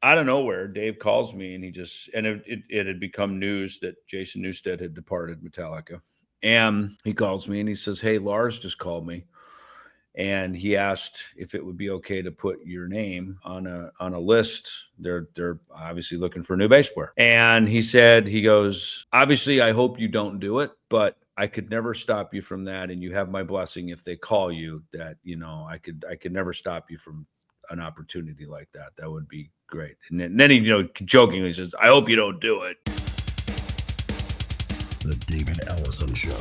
out of nowhere, Dave calls me and it had become news that Jason Newsted had departed Metallica. And he calls me and he says, "Hey, Lars just called me. And he asked if it would be okay to put your name on a list. They're obviously looking for a new bass player." And he goes, "Obviously, I hope you don't do it, but I could never stop you from that. And you have my blessing if they call you. That I could never stop you from an opportunity like that. That would be great." And then he jokingly says, "I hope you don't do it." The David Ellefson Show.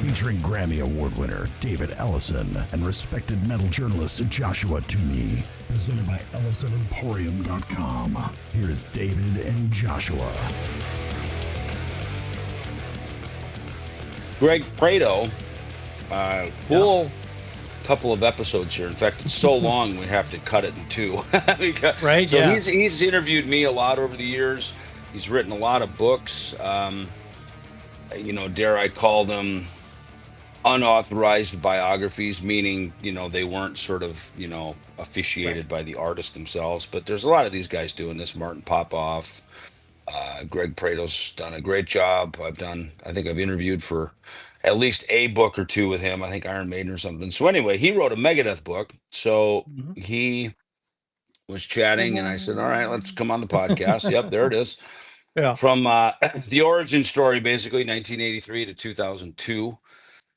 Featuring Grammy Award winner David Ellefson and respected metal journalist Joshua Toomey. Presented by EllefsonEmporium.com. Here is David and Joshua. Greg Prato, cool couple of episodes here. In fact, it's so long we have to cut it in two. Right? So yeah. he's interviewed me a lot over the years. He's written a lot of books. Dare I call them unauthorized biographies, meaning they weren't sort of officiated by the artist themselves. But there's a lot of these guys doing this. Martin Popoff, Greg Prato's done a great job. I think I've interviewed for at least a book or two with him. I think Iron Maiden or something. So anyway, he wrote a Megadeth book. So he was chatting and I said, "All right, let's come on the podcast." Yep, there it is. Yeah. From the origin story, basically 1983 to 2002,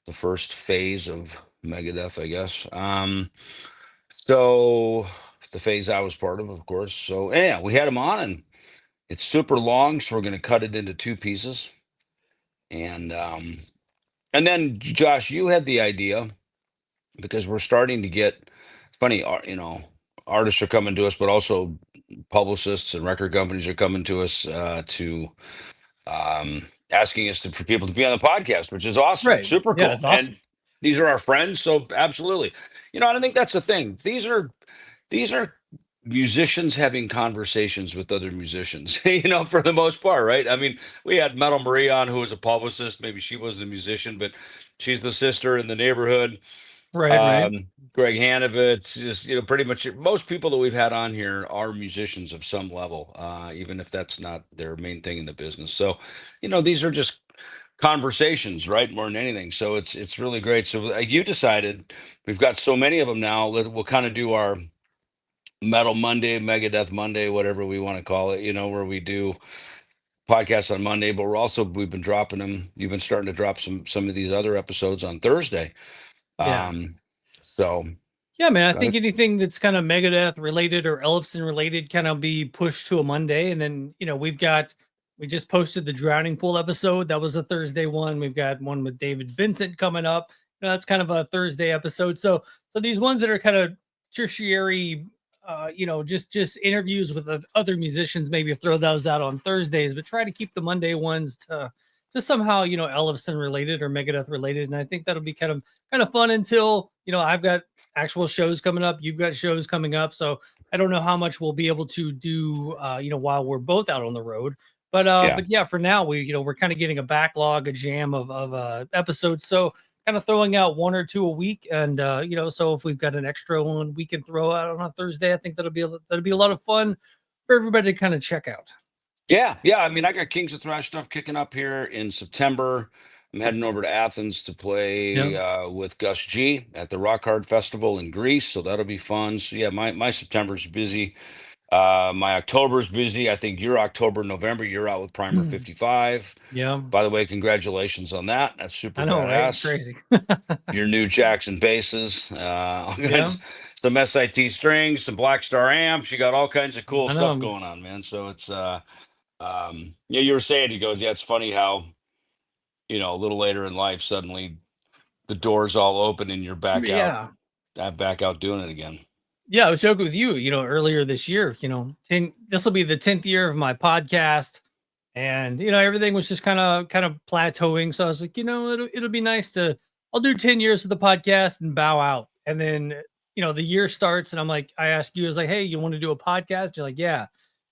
the first phase of Megadeth, I guess. So the phase I was part of course. So yeah, we had him on, and it's super long, so we're going to cut it into two pieces. And then Josh, you had the idea, because we're starting to get funny, artists are coming to us, but also publicists and record companies are coming to us asking us for people to be on the podcast, which is awesome. Right. Super cool. Yeah, it's awesome. And these are our friends, so absolutely. I don't think that's the thing. These are musicians having conversations with other musicians, for the most part, right? I mean, we had Metal Marie on, who was a publicist. Maybe she wasn't a musician, but she's the sister in the neighborhood. Right. Greg Hanovitz, just pretty much most people that we've had on here are musicians of some level, even if that's not their main thing in the business. So, these are just conversations, right? More than anything. So it's really great. So you decided, we've got so many of them now, we'll kind of do our Metal Monday, Megadeth Monday, whatever we want to call it, where we do podcasts on Monday, but we've been dropping them. You've been starting to drop some of these other episodes on Thursday. Yeah. So yeah, man, I think anything that's kind of Megadeth related or Ellefson related kind of be pushed to a Monday. And then, we just posted the Drowning Pool episode. That was a Thursday one. We've got one with David Vincent coming up. That's kind of a Thursday episode. So these ones that are kind of tertiary, just interviews with other musicians, maybe throw those out on Thursdays, but try to keep the Monday ones to somehow, Ellefson related or Megadeth related. And I think that'll be kind of fun until, I've got actual shows coming up. You've got shows coming up. So I don't know how much we'll be able to do, while we're both out on the road. But yeah, for now, we're kind of getting a backlog, a jam of episodes. So kind of throwing out one or two a week. And, so if we've got an extra one we can throw out on a Thursday, I think that'll be a lot of fun for everybody to kind of check out. Yeah. I mean, I got Kings of Thrash stuff kicking up here in September. I'm heading over to Athens to play with Gus G at the Rock Hard Festival in Greece, so that'll be fun. So yeah, my September's busy. My October's busy. I think your October, November, you're out with Primer 55. Yeah. By the way, congratulations on that. That's super I know, badass. right? It's crazy. Your new Jackson basses, some SIT strings, some Black Star amps. You got all kinds of cool stuff going on, man. So it's you were saying, he goes, yeah, it's funny how a little later in life suddenly the doors all open and you're back out. I'm back out doing it again. Yeah, I was joking with you, earlier this year, this will be the 10th year of my podcast, and everything was just kind of plateauing. So I was like, it'll be nice I'll do 10 years of the podcast and bow out. And then, the year starts and I ask you, I was like, hey, you want to do a podcast? You're like, yeah.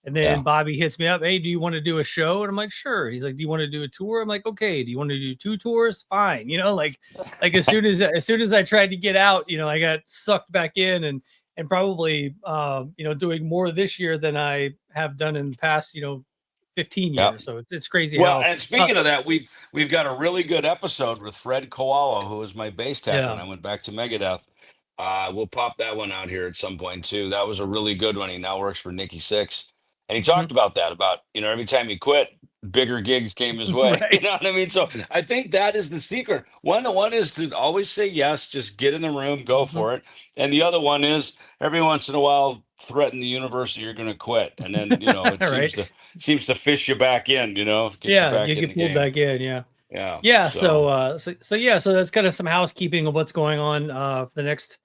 And then Bobby hits me up. Hey, do you want to do a show? And I'm like, sure. He's like, do you want to do a tour? I'm like, okay. Do you want to do 2 tours? Fine. Like as soon as I tried to get out, I got sucked back in and probably, doing more this year than I have done in the past, 15 years. So it's crazy. Well, and speaking of that, we've got a really good episode with Fred Koala, who was my bass tech when I went back to Megadeth. We'll pop that one out here at some point too. That was a really good one. He now works for Nikki Sixx. And he talked about that, every time he quit, bigger gigs came his way. Right. You know what I mean? So I think that is the secret. One is to always say yes, just get in the room, go for it. And the other one is every once in a while threaten the universe that you're going to quit. And then, it right. seems to fish you back in, get you get pulled back in. Yeah. So that's kind of some housekeeping of what's going on for the next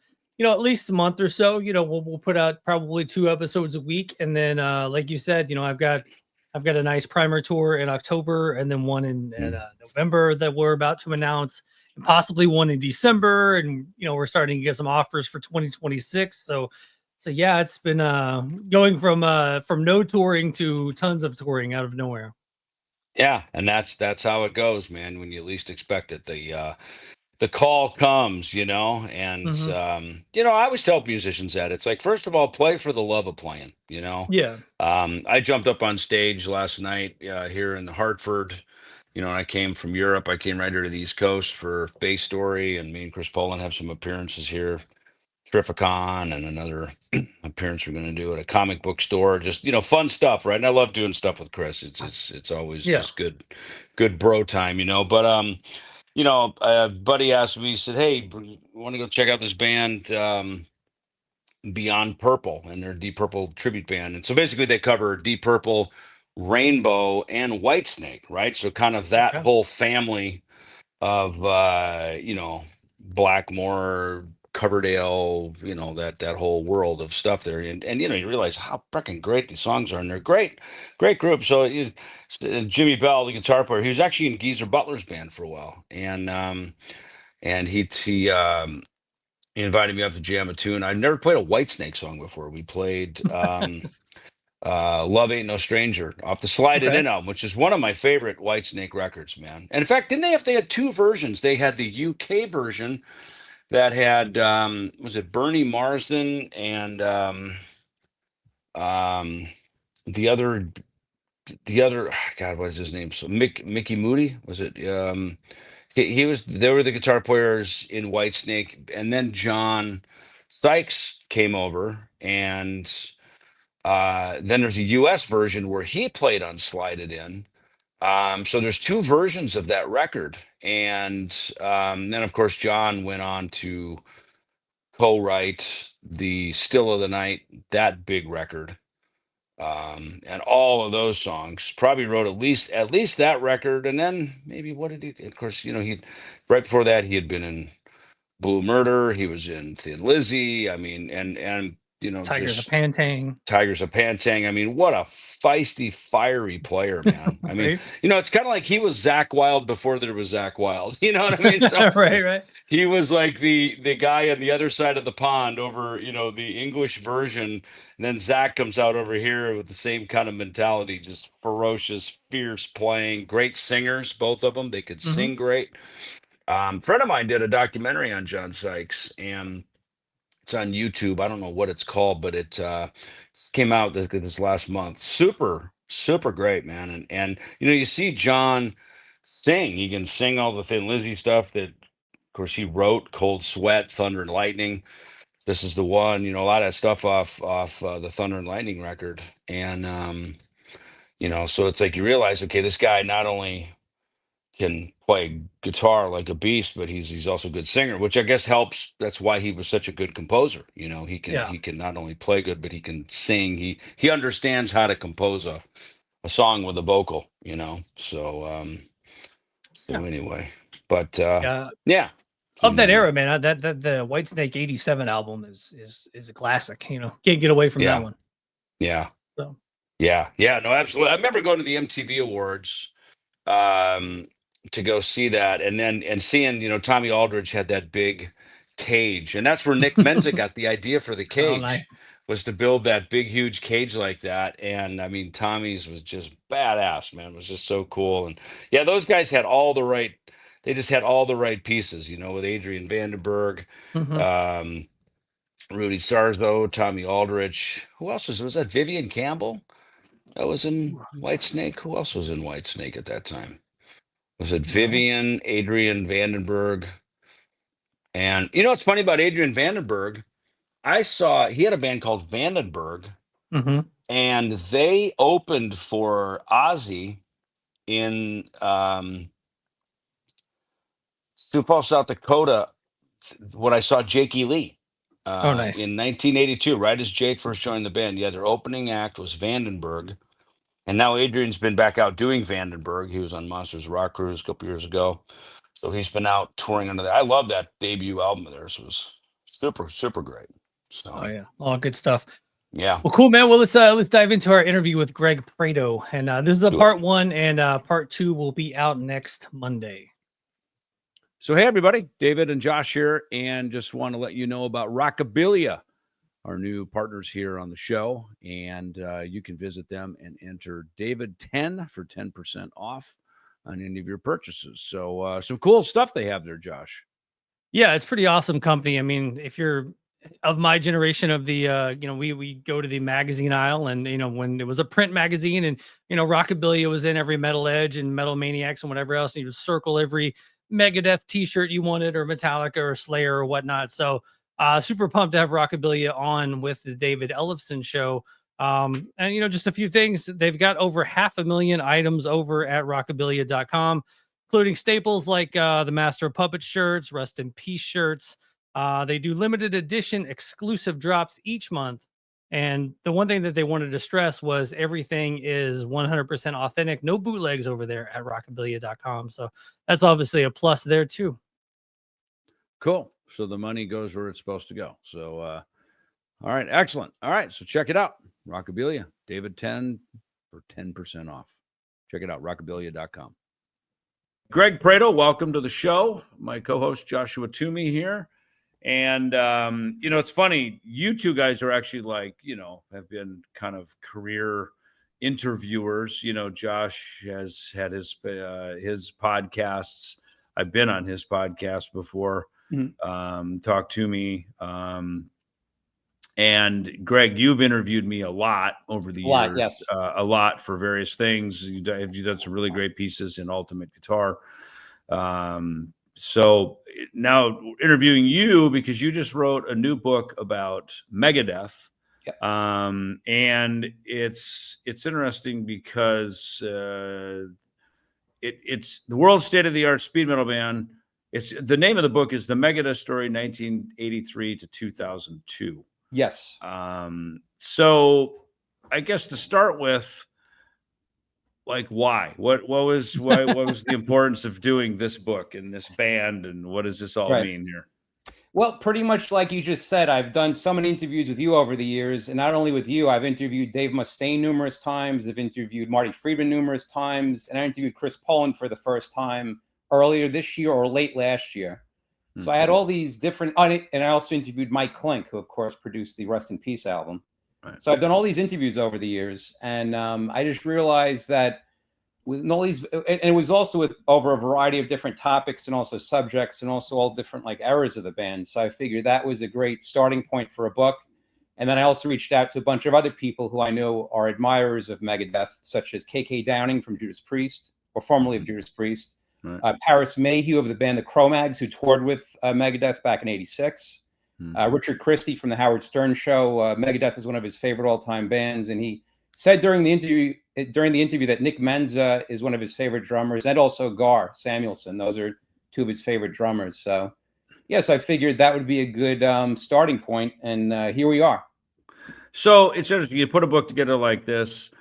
at least a month or so. We'll put out probably 2 episodes a week, and then like you said, I've got a nice primer tour in October, and then one in November that we're about to announce, and possibly one in December, and we're starting to get some offers for 2026. So yeah, it's been going from no touring to tons of touring out of nowhere. Yeah, and that's how it goes, man. When you least expect it, the call comes, and I always tell musicians that it's like, first of all, play for the love of playing. I jumped up on stage last night here in Hartford. I came from Europe. I came right here to the East Coast for Bass Story, and me and Chris Poland have some appearances here. Terrificon and another appearance we're going to do at a comic book store. Just fun stuff, right? And I love doing stuff with Chris. It's always just good bro time, But a buddy asked me, he said, hey, want to go check out this band Beyond Purple, and they're Deep Purple tribute band. And so basically they cover Deep Purple, Rainbow, and Whitesnake, right? So kind of that whole family of Blackmore, Coverdale, that whole world of stuff there. And you realize how freaking great these songs are, and they're great group. So Jimmy Bell, the guitar player, he was actually in Geezer Butler's band for a while. And he invited me up to jam a tune. I'd never played a Whitesnake song before. We played Love Ain't No Stranger off the Slide It In album, which is one of my favorite Whitesnake records, man. And in fact, they had 2 versions. They had the UK version that had was it Bernie Marsden and the other God, what is his name? So Mickey Moody, was it? They were the guitar players in Whitesnake, and then John Sykes came over, and then there's a US version where he played on Slide It In. So there's 2 versions of that record. And then, of course, John went on to co-write the Still of the Night, that big record. And all of those songs. Probably wrote at least that record. And then maybe what did he, of course, he right before that, he had been in Blue Murder. He was in Thin Lizzy. I mean, and Tigers of Pantang. I mean, what a feisty, fiery player, man. I mean, it's kind of like he was Zakk Wylde before there was Zakk Wylde. You know what I mean? So right. He was like the guy on the other side of the pond over, the English version. And then Zakk comes out over here with the same kind of mentality, just ferocious, fierce playing, great singers, both of them. They could sing great. A friend of mine did a documentary on John Sykes, and it's on YouTube. I don't know what it's called, but it came out this last month. Super, super great, man. And you see John sing. He can sing all the Thin Lizzy stuff that, of course, he wrote. Cold Sweat, Thunder and Lightning. This is the one. A lot of that stuff off the Thunder and Lightning record. And so it's like you realize, okay, this guy not only can play guitar like a beast, but he's also a good singer, which I guess helps. That's why he was such a good composer. He can not only play good, but he can sing. He understands how to compose a song with a vocal. So anyway, but yeah. Of that era, man, that the Whitesnake '87 album is a classic. Can't get away from that one. Yeah. So yeah, no, absolutely. I remember going to the MTV Awards to go see that, and seeing Tommy Aldridge had that big cage, and that's where Nick Menza got the idea for the cage. nice. was to build that big, huge cage like that. And I mean, Tommy's was just badass, man. It was just so cool. And yeah, those guys had all the right, they just had all the right pieces, you know, with Adrian Vandenberg, Mhm. Rudy Sarzo, Tommy Aldrich. Who else was that? Vivian Campbell? That was in Whitesnake. Who else was in Whitesnake at that time? Was it Vivian, Adrian Vandenberg? And you know what's funny about Adrian Vandenberg? I saw he had a band called Vandenberg, Mhm. and they opened for Ozzy in Sioux Falls, South Dakota, when I saw Jakey Lee Oh, nice. in 1982, right as Jake first joined the band. Yeah, their opening act was Vandenberg. And now Adrian's been back out doing Vandenberg. He was on Monsters Rock Cruise a couple years ago. So he's been out touring under that. I love that debut album of theirs. It was super, super great. So Oh yeah, all good stuff. yeah. Well, cool, man. Well, let's dive into our interview with Greg Prato, and this is the Do it. part 1, and part 2 will be out next Monday. So, hey, everybody, David and Josh here, and just want to let you know about Rockabilia, our new partners here on the show, and you can visit them and enter David10 for 10% off on any of your purchases. So, some cool stuff they have there, Josh. Yeah, it's pretty awesome company. I mean, if you're of my generation of the we go to the magazine aisle, and when it was a print magazine, and Rockabilia was in every Metal Edge and Metal Maniacs and whatever else, and you would circle every Megadeth t-shirt you wanted, or Metallica or Slayer or whatnot. So super pumped to have Rockabilia on with the David Ellefson show. And just a few things. They've got over 500,000 items over at rockabilia.com, including staples like the Master of Puppets shirts, Rest in Peace shirts. They do limited edition exclusive drops each month. And the one thing that they wanted to stress was everything is 100% authentic, no bootlegs over there at rockabilia.com. So that's obviously a plus there too. Cool. So the money goes where it's supposed to go. So, all right, excellent. All right, so check it out. Rockabilia, David 10 for 10% off. Check it out, rockabilia.com. Greg Prato, welcome to the show. My co-host Joshua Toomey here. And, it's funny. You two guys are actually have been kind of career interviewers. Josh has had his podcasts. I've been on his podcast before. Talk to me. And Greg, you've interviewed me a lot over the years. Yes. A lot for various things. You've done some really great pieces in Ultimate Guitar. So now interviewing you because you just wrote a new book about Megadeth. Yep. And it's interesting because it's the world's state-of-the-art speed metal band. It's the name of the book is The Megadeth Story, 1983 to 2002. Yes. So I guess to start with, why? What was the importance of doing this book and this band, and what does this all mean here? Well, pretty much like you just said, I've done so many interviews with you over the years, and not only with you, I've interviewed Dave Mustaine numerous times. I've interviewed Marty Friedman numerous times, and I interviewed Chris Poland for the first time earlier this year or late last year. Mm-hmm. So I had all these different, and I also interviewed Mike Klink, who of course produced the Rest in Peace album. Right. So I've done all these interviews over the years, and I just realized that with all these, and it was also over a variety of different topics and also subjects and also all different eras of the band. So I figured that was a great starting point for a book. And then I also reached out to a bunch of other people who I know are admirers of Megadeth, such as KK Downing from Judas Priest, or formerly of Judas Priest, right. Paris Mayhew of the band The Cro-Mags, who toured with Megadeth back in '86. Richard Christie from the Howard Stern Show. Megadeth is one of his favorite all-time bands, and he said during the interview that Nick Menza is one of his favorite drummers, and also Gar Samuelson. Those are two of his favorite drummers. So, yes, I figured that would be a good starting point, and here we are. So it's interesting. You put a book together like this.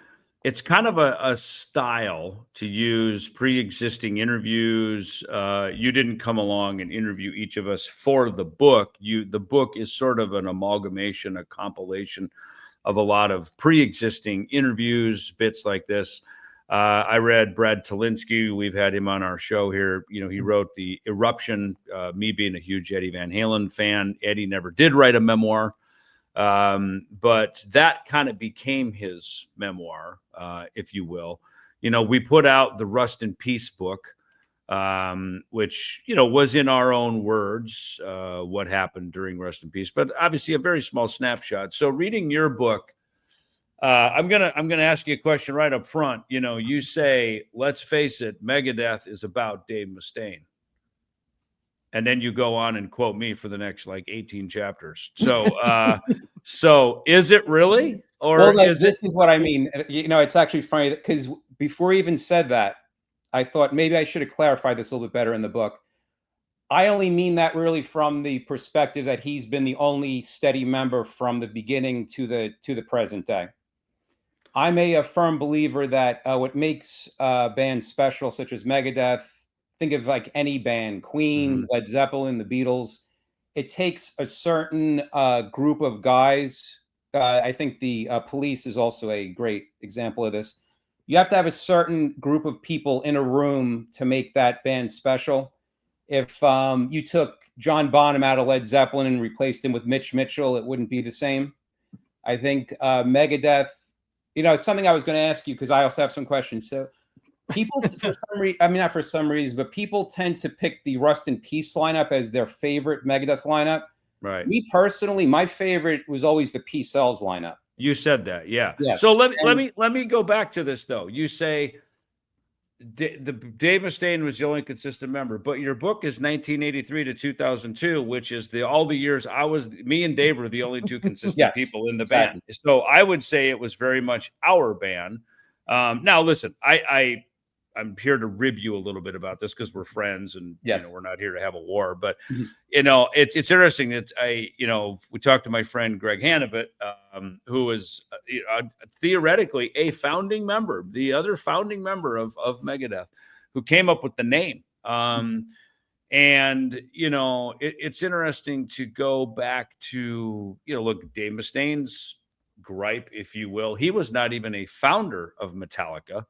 It's kind of a style to use pre-existing interviews. You didn't come along and interview each of us for the book. The book is sort of an amalgamation, a compilation of a lot of pre-existing interviews, bits like this. I read Brad Talinsky. We've had him on our show here. He wrote The Eruption, me being a huge Eddie Van Halen fan. Eddie never did write a memoir. But that kind of became his memoir, if you will. We put out the Rust in Peace book, which, was in our own words, what happened during Rust in Peace, but obviously a very small snapshot. So reading your book, I'm gonna ask you a question right up front. You say, let's face it, Megadeth is about Dave Mustaine. And then you go on and quote me for the next 18 chapters. So, so is it really, or this is what I mean? It's actually funny because before he even said that, I thought maybe I should have clarified this a little bit better in the book. I only mean that really from the perspective that he's been the only steady member from the beginning to the present day. I'm a firm believer that what makes bands special, such as Megadeth, think of any band, Queen, Led Zeppelin, the Beatles, it takes a certain group of guys. I think the Police is also a great example of this. You have to have a certain group of people in a room to make that band special. If you took John Bonham out of Led Zeppelin and replaced him with Mitch Mitchell, it wouldn't be the same. I think Megadeth, it's something I was going to ask you because I also have some questions. So people, for some reason, not for some reason, but people tend to pick the Rust in Peace lineup as their favorite Megadeth lineup. Right. Me personally, my favorite was always the Peace Cells lineup. You said that, yeah. Yes. So let me go back to this though. You say the Dave Mustaine was the only consistent member, but your book is 1983 to 2002, which is all the years me and Dave were the only two consistent people in the band. So I would say it was very much our band. Now listen, I'm here to rib you a little bit about this because we're friends and we're not here to have a war, but it's interesting that we talked to my friend Greg Hanovet, who was theoretically a founding member, the other founding member of Megadeth, who came up with the name. And it's interesting to go back to look, Dave Mustaine's gripe, if you will. He was not even a founder of Metallica.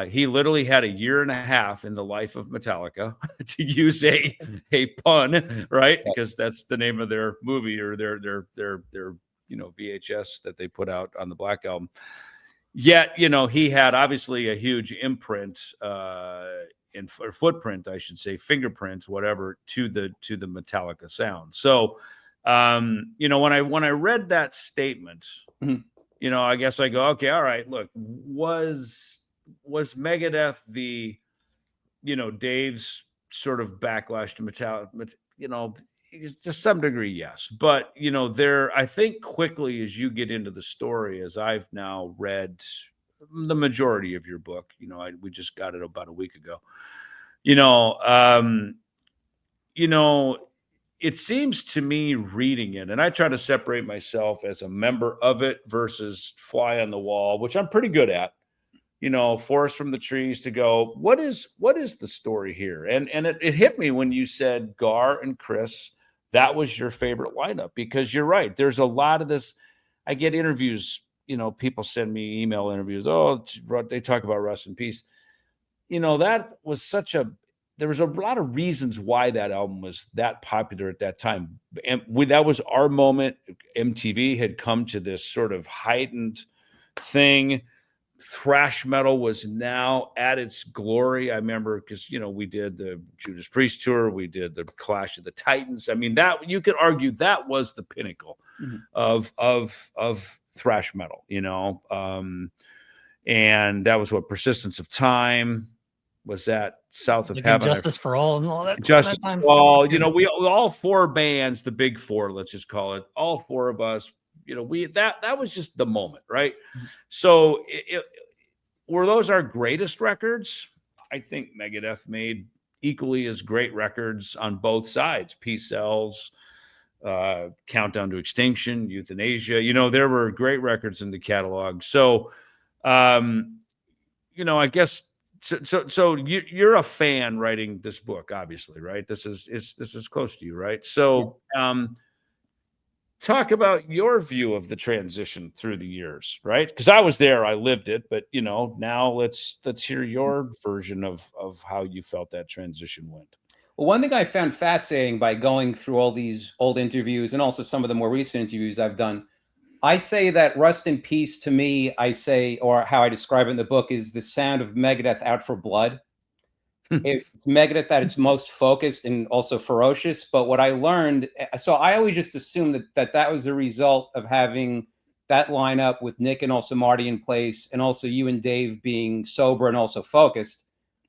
He literally had a year and a half in the life of Metallica, to use a pun, right? Because that's the name of their movie or their VHS that they put out on the Black Album. Yet, he had obviously a huge imprint or footprint, I should say, fingerprint, whatever, to the Metallica sound. So, when I read that statement, I guess I go, okay, all right, look, was Megadeth the, Dave's sort of backlash to Metallica? To some degree, yes. But, I think quickly as you get into the story, as I've now read the majority of your book, we just got it about a week ago, it seems to me reading it, and I try to separate myself as a member of it versus fly on the wall, which I'm pretty good at. Forest from the trees to go, what is the story here? And it hit me when you said Gar and Chris, that was your favorite lineup, because you're right. There's a lot of this. I get interviews, people send me email interviews. Oh, they talk about Rust in Peace. That was there was a lot of reasons why that album was that popular at that time. And that was our moment. MTV had come to this sort of heightened thing. Thrash metal was now at its glory. I remember because we did the Judas Priest tour, we did the Clash of the Titans. I mean, that you could argue that was the pinnacle of thrash metal, and that was what Persistence of Time was, that South of Heaven, Justice for All, and all that. Justice for All. We all four bands, the big four, let's just call it, all four of us. That was just the moment, right? So were those our greatest records? I think Megadeth made equally as great records on both sides. Peace Cells, Countdown to Extinction, Euthanasia. There were great records in the catalog. So, I guess so. You're a fan writing this book, obviously, right? This is close to you, right? So, talk about your view of the transition through the years, right? Because I was there, I lived it, but now let's hear your version of how you felt that transition went. Well, one thing I found fascinating by going through all these old interviews and also some of the more recent interviews I've done, I say that Rust in Peace to me, I say, or how I describe it in the book, is the sound of Megadeth out for blood. It's Megadeth at its most focused and also ferocious. But what I learned, so I always just assumed that was a result of having that lineup with Nick and also Marty in place, and also you and Dave being sober and also focused.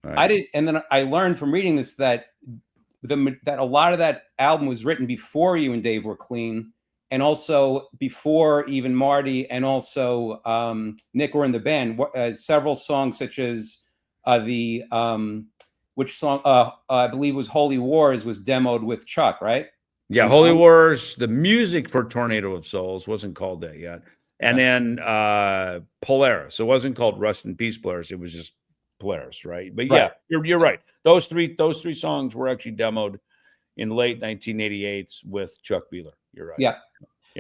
Right. And then I learned from reading this that a lot of that album was written before you and Dave were clean, and also before even Marty and also Nick were in the band. Several songs, such as which song I believe was Holy Wars, was demoed with Chuck, right? Yeah, Holy Wars, the music for Tornado of Souls wasn't called that yet. And then Polaris. It wasn't called Rust in Peace Polaris. It was just Polaris, right? But yeah, you're right. Those three songs were actually demoed in late 1988 with Chuck Beeler. You're right. Yeah.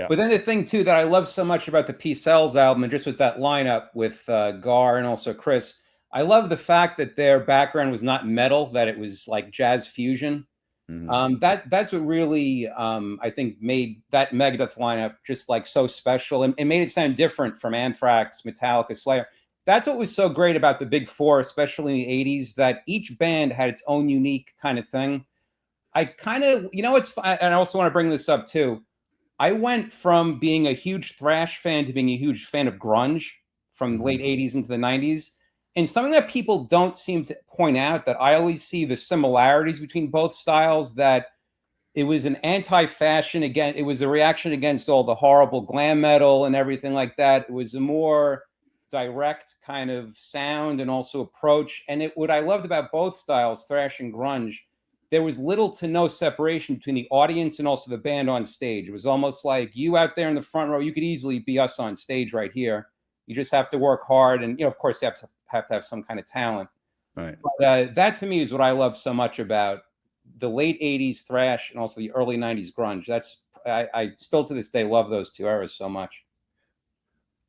But then the thing too that I love so much about the Peace Cells album, and just with that lineup with Gar and also Chris, I love the fact that their background was not metal, that it was like jazz fusion. Mhm. That's what really I think made that Megadeth lineup just like so special, and made it sound different from Anthrax, Metallica, Slayer. That's what was so great about the Big Four, especially in the 80s, that each band had its own unique kind of thing. I kind of, and I also want to bring this up too. I went from being a huge thrash fan to being a huge fan of grunge from the late 80s into the 90s. And something that people don't seem to point out, that I always see the similarities between both styles, that it was an anti-fashion. Again, it was a reaction against all the horrible glam metal and everything like that. It was a more direct kind of sound and also approach. And what I loved about both styles, thrash and grunge, there was little to no separation between the audience and also the band on stage. It was almost like you out there in the front row, you could easily be us on stage right here. You just have to work hard. And, of course, you have to have some kind of talent. Right. But that to me is what I love so much about the late 80s thrash and also the early 90s grunge. I still to this day love those two eras so much.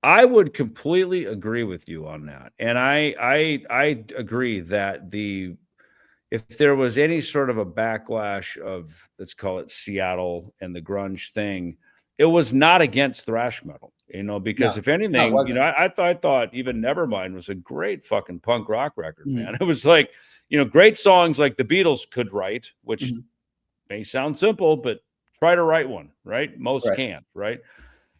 I would completely agree with you on that. And I agree that if there was any sort of a backlash of, let's call it Seattle and the grunge thing, it was not against thrash metal, because if anything, I thought even Nevermind was a great fucking punk rock record, man. It was like, great songs like the Beatles could write, which may sound simple, but try to write one, right? Most can't, right?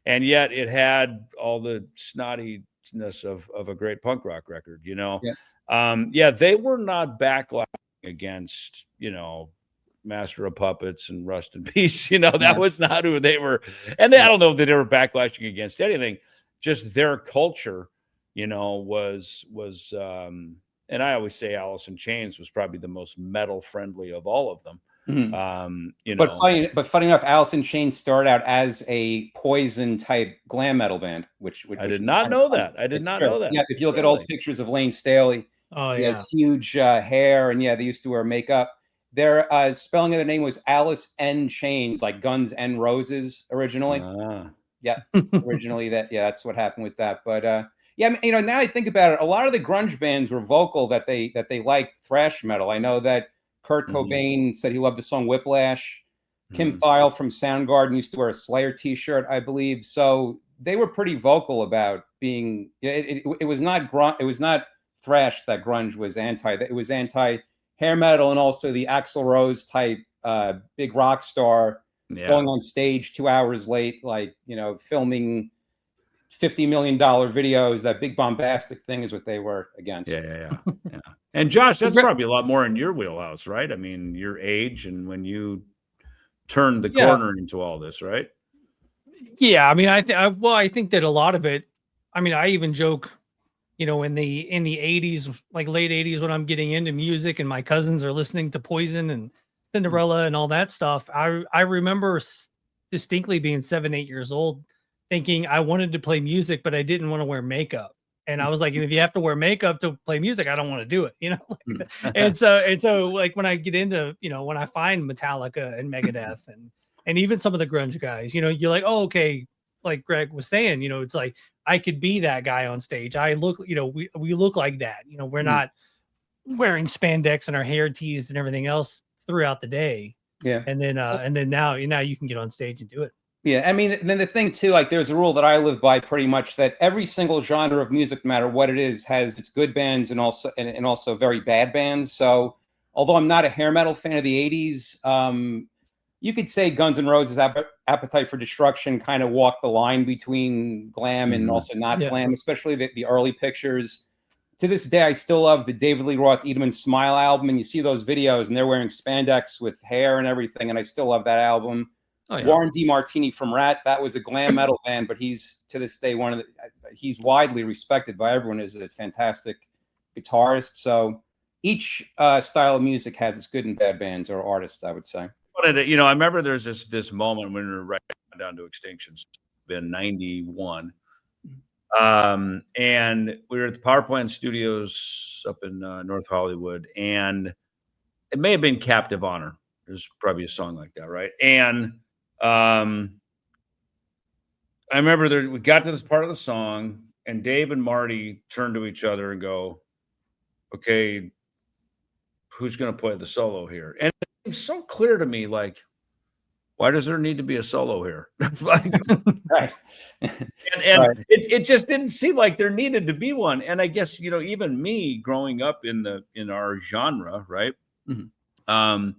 And yet it had all the snottiness of a great punk rock record, they were not backlashing against, Master of Puppets and Rust in Peace. That was not who they were. And I don't know if they were backlashing against anything, just their culture, was and I always say Alice in Chains was probably the most metal friendly of all of them. But funny enough, Alice in Chains started out as a Poison type glam metal band, which I did not know that. I did not know that. Yeah, if you look at old pictures of Lane Staley, he has huge hair, and they used to wear makeup. Their spelling of the name was Alice N Chains, like Guns N' Roses originally. Originally that's what happened with that. But now I think about it, a lot of the grunge bands were vocal that they liked thrash metal. I know that Kurt Cobain said he loved the song Whiplash. Kim Thile from Soundgarden used to wear a Slayer t-shirt, I believe. So they were pretty vocal about being. It was not it was not thrash that grunge was anti. It was anti hair metal, and also the Axl Rose type big rock star going on stage 2 hours late, like filming $50 million videos. That big bombastic thing is what they were against. Yeah. And Josh, that's probably a lot more in your wheelhouse, right? I mean, your age and when you turned the corner into all this, right? Yeah, I mean, I think that a lot of it. I mean, I even joke, in the 80s, like late 80s, when I'm getting into music and my cousins are listening to Poison and Cinderella and all that stuff. I remember distinctly being 7, 8 years old, thinking I wanted to play music, but I didn't want to wear makeup. And I was like, if you have to wear makeup to play music, I don't want to do it, and so like when I get into, when I find Metallica and Megadeth and even some of the grunge guys, you're like, oh, okay. Like Greg was saying, it's like, I could be that guy on stage. I look, we look like that, we're not wearing spandex and our hair teased and everything else. throughout the day. Yeah. And then now you can get on stage and do it. Yeah, I mean, then the thing too, like there's a rule that I live by pretty much, that every single genre of music, no matter what it is, has its good bands and also very bad bands. So although I'm not a hair metal fan of the 80s, you could say Guns N' Roses' Appetite for Destruction kind of walked the line between glam and also not glam, especially the early pictures. To this day, I still love the David Lee Roth Eat 'Em and Smile album, and you see those videos and they're wearing spandex with hair and everything, and I still love that album. Oh, yeah. Warren DeMartini from Rat, that was a glam metal band, but he's to this day he's widely respected by everyone as a fantastic guitarist. So each style of music has its good and bad bands or artists, I would say. You know, I remember there's this moment when we were right down to Extinctions in '91, and we were at the Power Plant Studios up in North Hollywood, and it may have been Captive Honor. There's probably a song like that, right? And I remember we got to this part of the song, and Dave and Marty turned to each other and go, "Okay, who's going to play the solo here?" And it's so clear to me, like, why does there need to be a solo here? Like, right. And right. It just didn't seem like there needed to be one. And I guess, you know, even me growing up in our genre, right? Mm-hmm.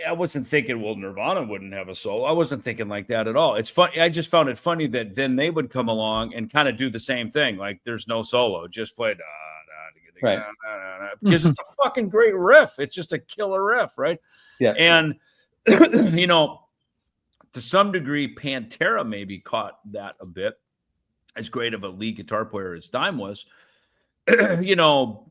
I wasn't thinking, well, Nirvana wouldn't have a solo. I wasn't thinking like that at all. It's funny. I just found it funny that then they would come along and kind of do the same thing. Like, there's no solo, just play right. Because it's a fucking great riff. It's just a killer riff, right? Yeah. And you know, to some degree, Pantera maybe caught that a bit. As great of a lead guitar player as Dime was, you know,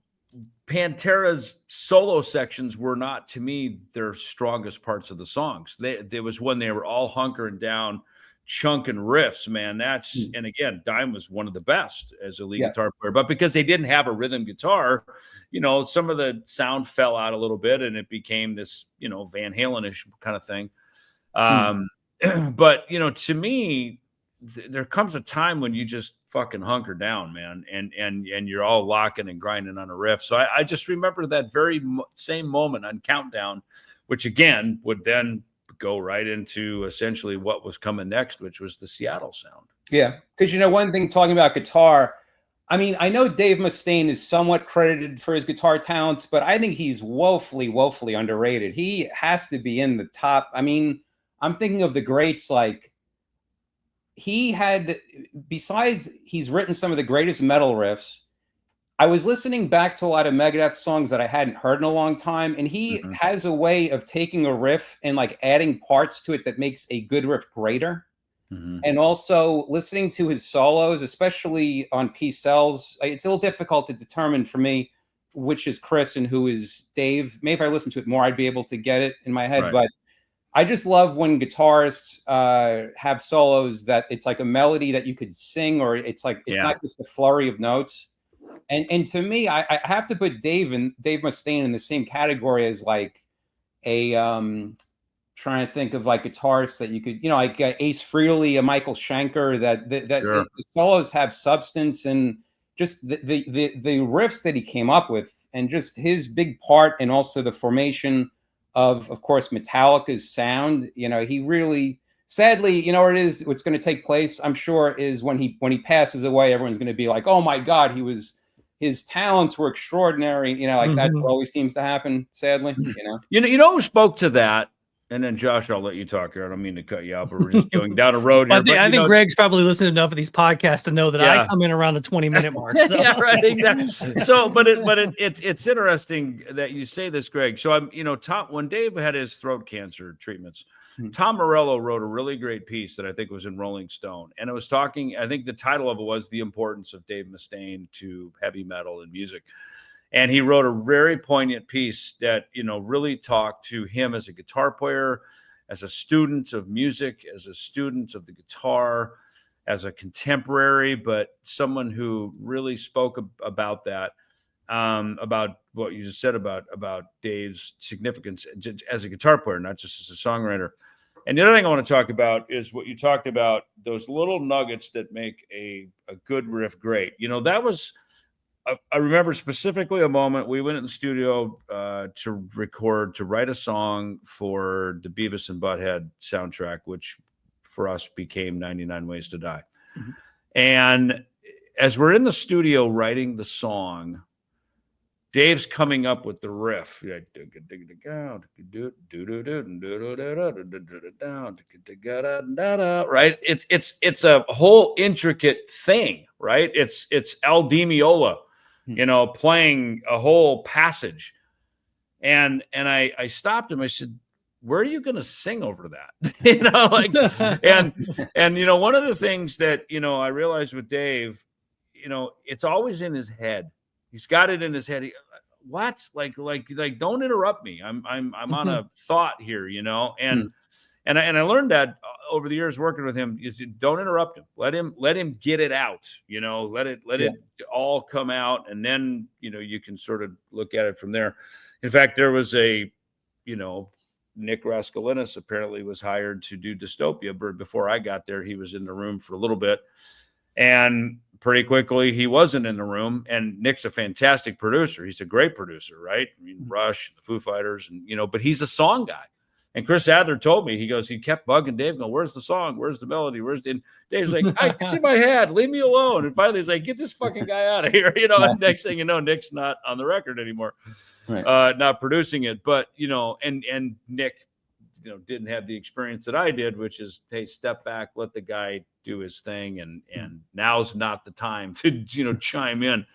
Pantera's solo sections were not, to me, their strongest parts of the songs. There was when they were all hunkering down, chunking riffs, man. And again, Dime was one of the best as a lead guitar player, but because they didn't have a rhythm guitar, you know, some of the sound fell out a little bit and it became this, you know, Van Halen-ish kind of thing. But, you know, to me, there comes a time when you just fucking hunker down, man, and you're all locking and grinding on a riff. So I just remember that very same moment on Countdown, which again would then go right into essentially what was coming next, which was the Seattle sound. Yeah, because, you know, one thing talking about guitar, I mean, I know Dave Mustaine is somewhat credited for his guitar talents, but I think he's woefully, woefully underrated. He has to be in the top. I mean, I'm thinking of the greats, like he had, besides he's written some of the greatest metal riffs. I was listening back to a lot of Megadeth songs that I hadn't heard in a long time, and he has a way of taking a riff and like adding parts to it that makes a good riff greater. And also listening to his solos, especially on Peace Sells, it's a little difficult to determine for me which is Chris and who is Dave. Maybe if I listened to it more, I'd be able to get it in my head. Right. But I just love when guitarists have solos that it's like a melody that you could sing, or it's like it's not just a flurry of notes. And to me, I have to put Dave Mustaine in the same category as like a trying to think of like guitarists that you could, you know, like Ace Frehley, a Michael Schenker, that the solos have substance, and just the riffs that he came up with, and just his big part, and also the formation of course, Metallica's sound. You know, he really, sadly, you know what it is, what's going to take place, I'm sure, is when he passes away, everyone's going to be like, oh my God, his talents were extraordinary. You know, like that's what always seems to happen, sadly. You know who spoke to that? And then Josh, I'll let you talk here. I don't mean to cut you out, but we're just going down a road here. I think Greg's probably listened enough of these podcasts to know that I come in around the 20-minute mark. So. Yeah, right, exactly. So, it's interesting that you say this, Greg. So Tom, when Dave had his throat cancer treatments, Tom Morello wrote a really great piece that I think was in Rolling Stone, and it was talking. I think the title of it was "The Importance of Dave Mustaine to Heavy Metal and Music." And he wrote a very poignant piece that, you know, really talked to him as a guitar player, as a student of music, as a student of the guitar, as a contemporary, but someone who really spoke about that, about what you just said about Dave's significance as a guitar player, not just as a songwriter. And the other thing I want to talk about is what you talked about, those little nuggets that make a good riff great. You know, that was I remember specifically a moment we went in the studio to write a song for the Beavis and Butthead soundtrack, which for us became 99 Ways to Die. Mm-hmm. And as we're in the studio writing the song, Dave's coming up with the riff, right? It's a whole intricate thing, right? It's El Di Meola, playing a whole passage, and I stopped him. I said, "Where are you going to sing over that?" and one of the things that I realized with Dave, it's always in his head. He's got it in his head. What? Like, don't interrupt me. I'm on a thought here, and I learned that over the years working with him. Is don't interrupt him. Let him get it out. Let it all come out, and then you can sort of look at it from there. In fact, there was a, Nick Raskolinis apparently was hired to do Dystopia, but before I got there, he was in the room for a little bit. And pretty quickly, he wasn't in the room. And Nick's a fantastic producer. He's a great producer, right? I mean, Rush, the Foo Fighters, and but he's a song guy. And Chris Adler told me, he kept bugging Dave, going, "Where's the song? Where's the melody? And Dave's like, "It's in my head. Leave me alone." And finally, he's like, "Get this fucking guy out of here." And next thing you know, Nick's not on the record anymore, not producing it. But and Nick, didn't have the experience that I did, which is, hey, step back, let the guy do his thing, and now's not the time to chime in.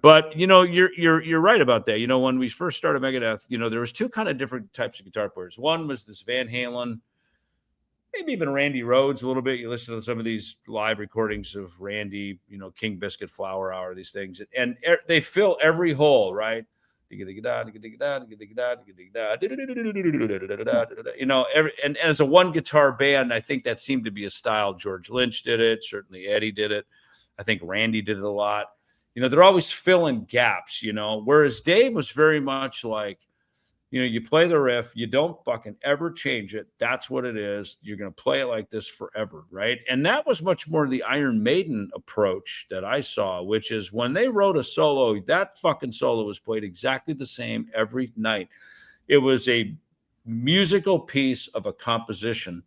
But you're right about that. When we first started Megadeth, there was two kind of different types of guitar players. One was this Van Halen, maybe even Randy Rhoads a little bit. You listen to some of these live recordings of Randy, King Biscuit, Flower Hour, these things, and they fill every hole, right? And as a one guitar band, I think that seemed to be a style. George Lynch did it. Certainly Eddie did it. I think Randy did it a lot. They're always filling gaps, whereas Dave was very much like, you play the riff, you don't fucking ever change it. That's what it is. You're going to play it like this forever, right? And that was much more the Iron Maiden approach that I saw, which is when they wrote a solo, that fucking solo was played exactly the same every night. It was a musical piece of a composition.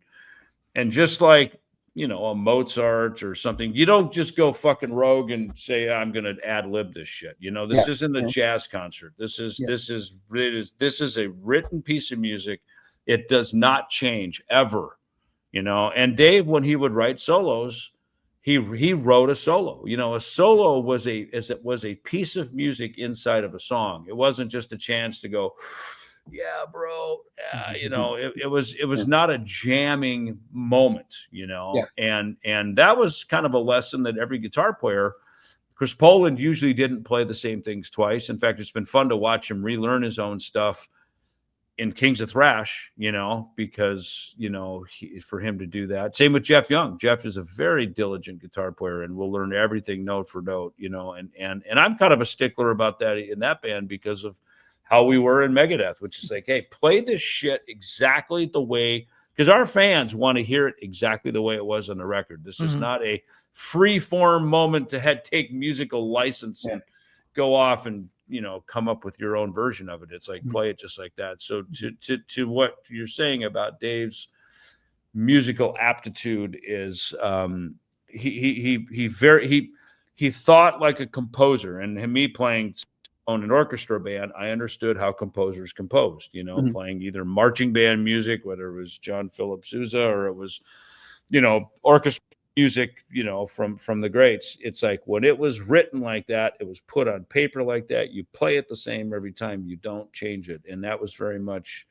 And just like, a Mozart or something, you don't just go fucking rogue and say, I'm going to ad lib this shit. This isn't a jazz concert. This is a written piece of music. It does not change ever, and Dave, when he would write solos, he wrote a solo. A solo was a piece of music inside of a song. It wasn't just a chance to go, yeah, bro. It was not a jamming moment, and that was kind of a lesson that every guitar player. Chris Poland usually didn't play the same things twice. In fact, it's been fun to watch him relearn his own stuff in Kings of Thrash, because for him to do that. Same with Jeff Young. Jeff is a very diligent guitar player and will learn everything note for note, and I'm kind of a stickler about that in that band because of how we were in Megadeth, which is like, hey, play this shit exactly the way, because our fans want to hear it exactly the way it was on the record. This is not a free form moment to take musical license and go off and, come up with your own version of it. It's like, play it just like that. So to what you're saying about Dave's musical aptitude is, he thought like a composer, and me playing on an orchestra band, I understood how composers composed, playing either marching band music, whether it was John Philip Sousa or it was, orchestra music, from the greats. It's like when it was written like that, it was put on paper like that. You play it the same every time. You don't change it. And that was very much,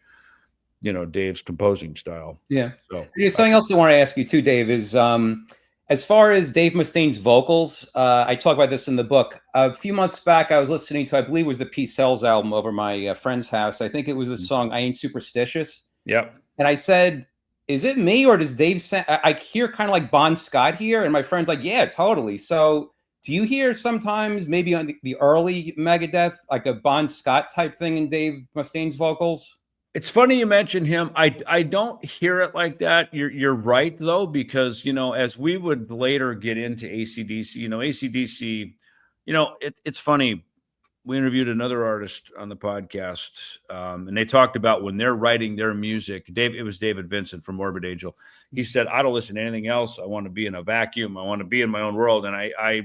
Dave's composing style. Yeah. So something else I want to ask you too, Dave, is as far as Dave Mustaine's vocals, I talk about this in the book. A few months back, I was listening to, I believe it was the Peace Cells album over my friend's house. I think it was the song I Ain't Superstitious. Yep. And I said, is it me or does Dave sound, I hear kind of like Bon Scott here? And my friend's like, yeah, totally. So do you hear sometimes maybe on the early Megadeth, like a Bon Scott type thing in Dave Mustaine's vocals? It's funny you mentioned him. I don't hear it like that. You're right though, because as we would later get into AC/DC, AC/DC, it's funny. We interviewed another artist on the podcast, and they talked about when they're writing their music. It was David Vincent from Morbid Angel. He said, "I don't listen to anything else. I want to be in a vacuum. I want to be in my own world." And I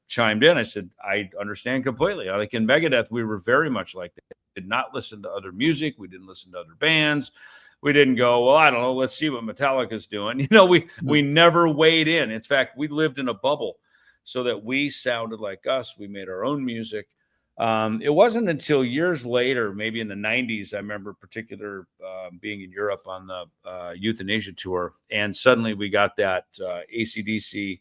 chimed in. I said, "I understand completely. Like in Megadeth, we were very much like that. We did not listen to other music. We didn't listen to other bands. We didn't go, well, I don't know. Let's see what Metallica's doing." We never weighed in. In fact, we lived in a bubble so that we sounded like us. We made our own music. It wasn't until years later, maybe in the 90s, I remember being in Europe on the Youthanasia tour, and suddenly we got that AC/DC,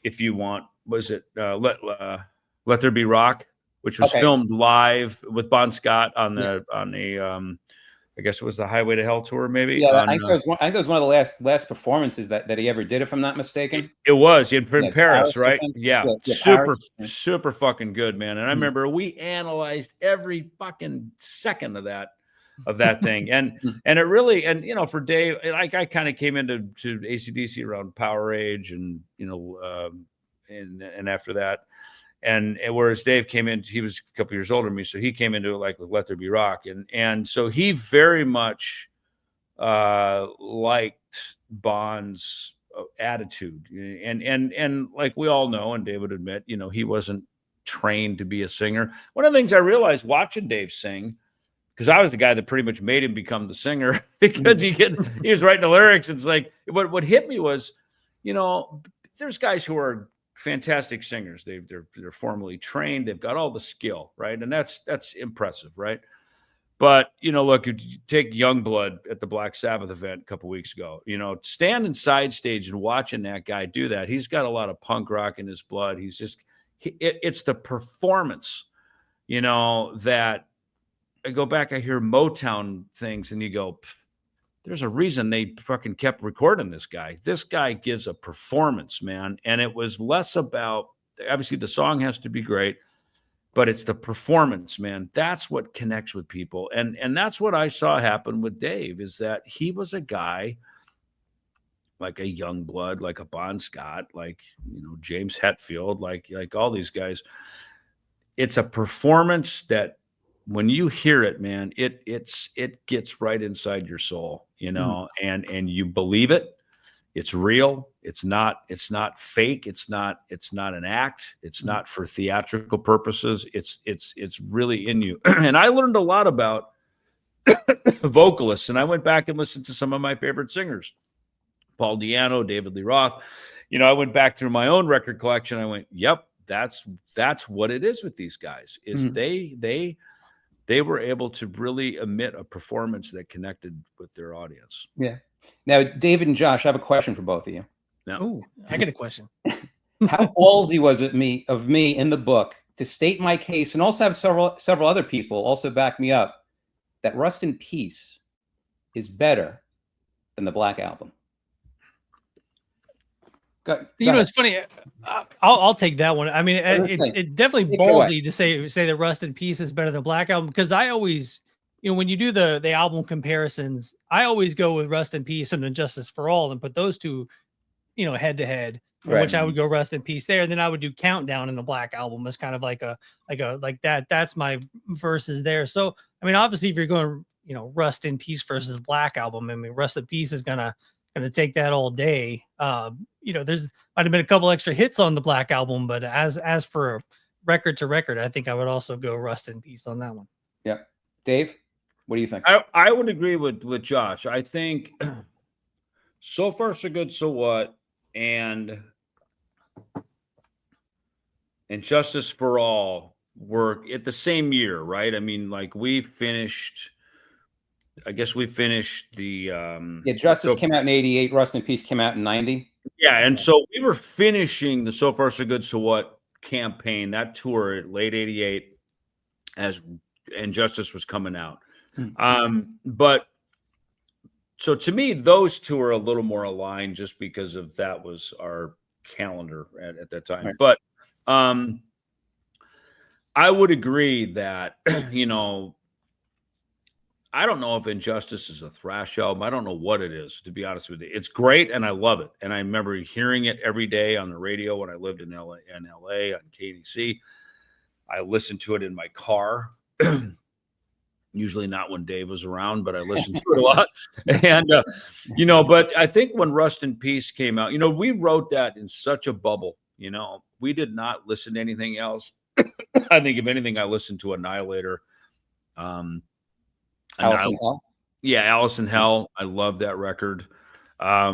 if you want, was it Let There Be Rock, which was filmed live with Bon Scott on I guess it was the Highway to Hell tour, maybe. Yeah, I think that was one of the last performances that he ever did, if I'm not mistaken. It was in Paris, right? Yeah. Super fucking good, man. And I remember we analyzed every fucking second of that thing, and it really, for Dave, like I kind of came into AC/DC around Power Age, and and after that. And whereas Dave came in, he was a couple years older than me, so he came into it like with Let There Be Rock, and so he very much liked Bon's attitude, and like we all know, and Dave would admit, he wasn't trained to be a singer. One of the things I realized watching Dave sing, because I was the guy that pretty much made him become the singer, because he was writing the lyrics. It's like what hit me was, there's guys who are fantastic singers. They're formally trained. They've got all the skill, right? And that's impressive, right? But look, you take Youngblood at the Black Sabbath event a couple weeks ago. Standing side stage and watching that guy do that. He's got a lot of punk rock in his blood. It's the performance, that I go back. I hear Motown things, and you go, there's a reason they fucking kept recording this guy. This guy gives a performance, man. And it was less about, obviously the song has to be great, but it's the performance, man. That's what connects with people. And that's what I saw happen with Dave, is that he was a guy like a Youngblood, like a Bon Scott, like, James Hetfield, like all these guys. It's a performance that, when you hear it, man, it gets right inside your soul, and you believe it. It's real. It's not fake. It's not an act. It's not for theatrical purposes. It's really in you. And I learned a lot about vocalists, and I went back and listened to some of my favorite singers, Paul Di'Anno, David Lee Roth. I went back through my own record collection. I went, yep, that's what it is with these guys. Is they were able to really emit a performance that connected with their audience. Yeah. Now, David and Josh, I have a question for both of you. No. Ooh, I got a question. How ballsy was it of me in the book to state my case, and also have several other people also back me up, that Rust in Peace is better than the Black Album? It's funny. I'll take that one. I mean, it's definitely ballsy to say that Rust in Peace is better than Black Album, because I always, when you do the album comparisons, I always go with Rust in Peace and Justice for All and put those two, head to head. Right. Which I would go Rust in Peace there, and then I would do Countdown in the Black Album as kind of like that. That's my verses there. So I mean, obviously, if you're going, Rust in Peace versus Black Album, I mean, Rust in Peace is gonna take that all day. There's might have been a couple extra hits on the Black Album, but as for record to record, I think I would also go Rust in Peace on that one. Yeah. Dave, what do you think? I would agree with Josh. I think So Far So Good, So What, and Justice for All were at the same year, right? I mean, like we finished the Justice came out in 88, Rust in Peace came out in 90. Yeah, and so we were finishing the So Far So Good So What campaign, that tour at late 88, and Justice was coming out. But so to me, those two are a little more aligned, just because of that was our calendar at that time. Right. But I would agree that I don't know if Injustice is a thrash album. I don't know what it is, to be honest with you. It's great, and I love it. And I remember hearing it every day on the radio when I lived in LA on KDC. I listened to it in my car. Usually not when Dave was around, but I listened to it a lot. And, but I think when Rust in Peace came out, we wrote that in such a bubble. We did not listen to anything else. I think if anything, I listened to Annihilator. Alice in Hell? Yeah, Alice in Hell. I love that record. I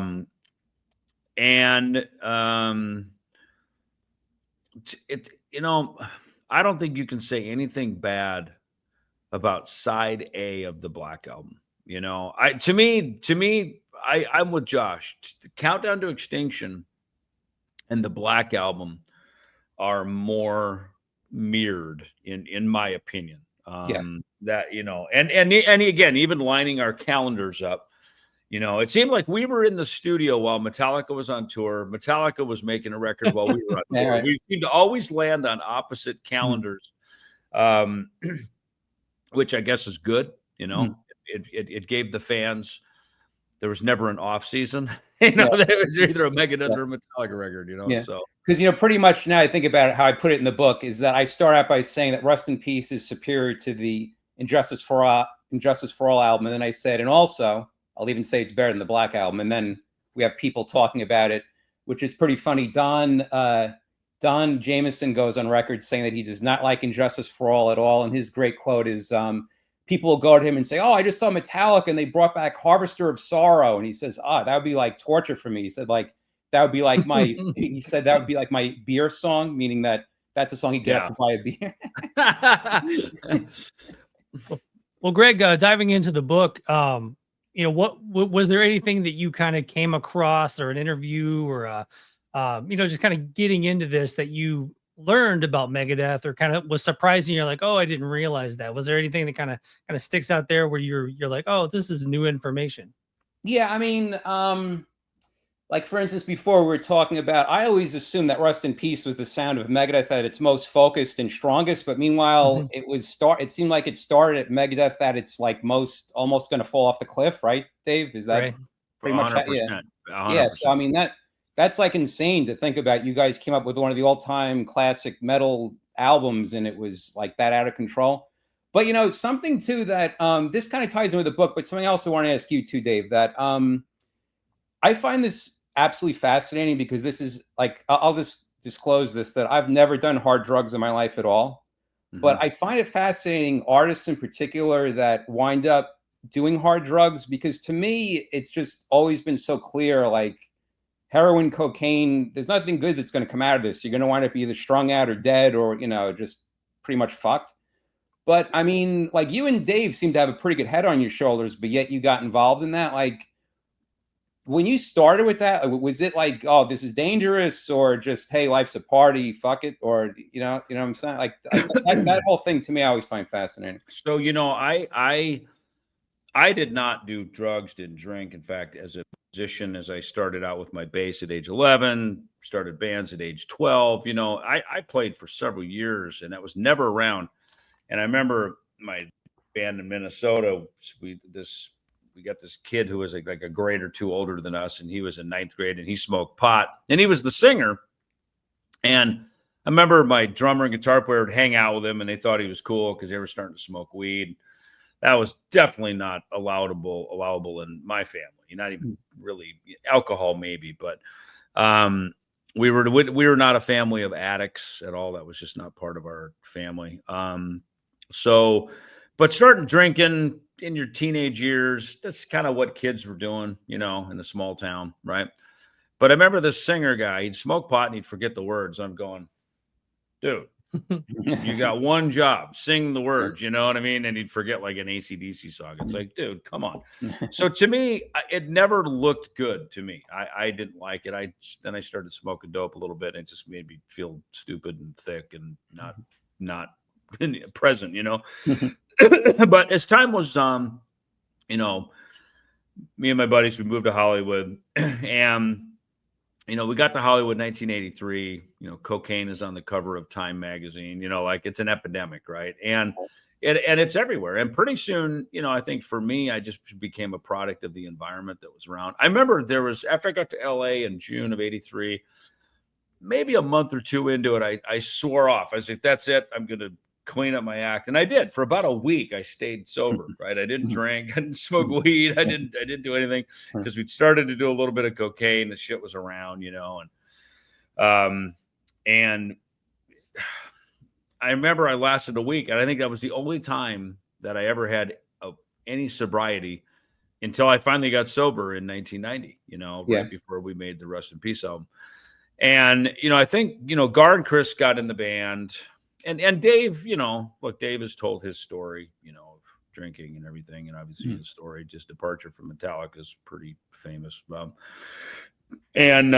don't think you can say anything bad about side A of the Black Album. I'm with Josh. Countdown to Extinction and the Black Album are more mirrored in my opinion. That, and again, even lining our calendars up, it seemed like we were in the studio while Metallica was on tour. Metallica was making a record while we were on tour. Right. We seemed to always land on opposite calendars, which I guess is good. It gave the fans, there was never an off season. There was either a Megadeth or a Metallica record, so. Because, pretty much now I think about it, how I put it in the book is that I start out by saying that Rust in Peace is superior to the Injustice for All album. And then I said, and also I'll even say it's better than the Black Album. And then we have people talking about it, which is pretty funny. Don Jameson goes on record saying that he does not like Injustice for All at all. And his great quote is, people will go to him and say, "Oh, I just saw Metallica and they brought back Harvester of Sorrow." And he says, that would be like torture for me. He said, that would be like my, he said that would be like my beer song, meaning that's a song he'd get up to buy a beer. Well, Greg, diving into the book, what was there anything that you kind of came across or an interview or, just kind of getting into this that you learned about Megadeth or kind of was surprising? You're like, oh, I didn't realize that. Was there anything that kind of sticks out there where you're like, oh, this is new information? Yeah. I mean, like for instance, before we were talking about, I always assumed that Rust in Peace was the sound of Megadeth at its most focused and strongest. But meanwhile, it seemed like it started at Megadeth at its like most almost going to fall off the cliff, right, Dave? Is that right? Pretty 100%, much? 100%. Yeah. So I mean that's like insane to think about. You guys came up with one of the all-time classic metal albums, and it was like that out of control. But something too that this kind of ties in with the book, but something else I want to ask you too, Dave. That I find this absolutely fascinating because this is like, I'll just disclose this, that I've never done hard drugs in my life at all. But I find it fascinating, artists in particular that wind up doing hard drugs, because to me, it's just always been so clear, like heroin, cocaine, there's nothing good that's going to come out of this. You're going to wind up either strung out or dead or, just pretty much fucked. But I mean, like you and Dave seem to have a pretty good head on your shoulders, but yet you got involved in that. Like, when you started with that, was it like, oh, this is dangerous, or just, hey, life's a party, fuck it, or you know what I'm saying? Like that whole thing to me, I always find fascinating. So I did not do drugs, didn't drink. In fact, as a musician, as I started out with my bass at age 11, started bands at age 12. I played for several years, and that was never around. And I remember my band in Minnesota. We got this kid who was like a grade or two older than us, and he was in 9th grade, and he smoked pot, and he was the singer. And I remember my drummer and guitar player would hang out with him, and they thought he was cool because they were starting to smoke weed. That was definitely not allowable in my family. Not even really alcohol, maybe, but we were not a family of addicts at all. That was just not part of our family. But starting drinking in your teenage years, that's kind of what kids were doing, in a small town, right? But I remember this singer guy, he'd smoke pot and he'd forget the words. I'm going, dude, you got one job, sing the words, you know what I mean? And he'd forget like an AC/DC song. It's like, dude, come on. So to me, it never looked good to me. I didn't like it. Then I started smoking dope a little bit, and it just made me feel stupid and thick and not present, But as time was me and my buddies, we moved to Hollywood, and we got to Hollywood in 1983. Cocaine is on the cover of Time magazine. Like it's an epidemic, right? And and it's everywhere. And pretty soon, I think for me, I just became a product of the environment that was around. I remember after I got to LA in June of '83, maybe a month or two into it, I swore off. I was like, that's it. I'm going to clean up my act. And I did. For about a week, I stayed sober, right? I didn't drink, I didn't smoke weed. I didn't do anything because we'd started to do a little bit of cocaine. The shit was around, and I remember I lasted a week, and I think that was the only time that I ever had any sobriety until I finally got sober in 1990, right before we made the Rest in Peace album. And, I think, Gar and Chris got in the band, and Dave, look, Dave has told his story, of drinking and everything. And obviously his story, just departure from Metallica, is pretty famous. And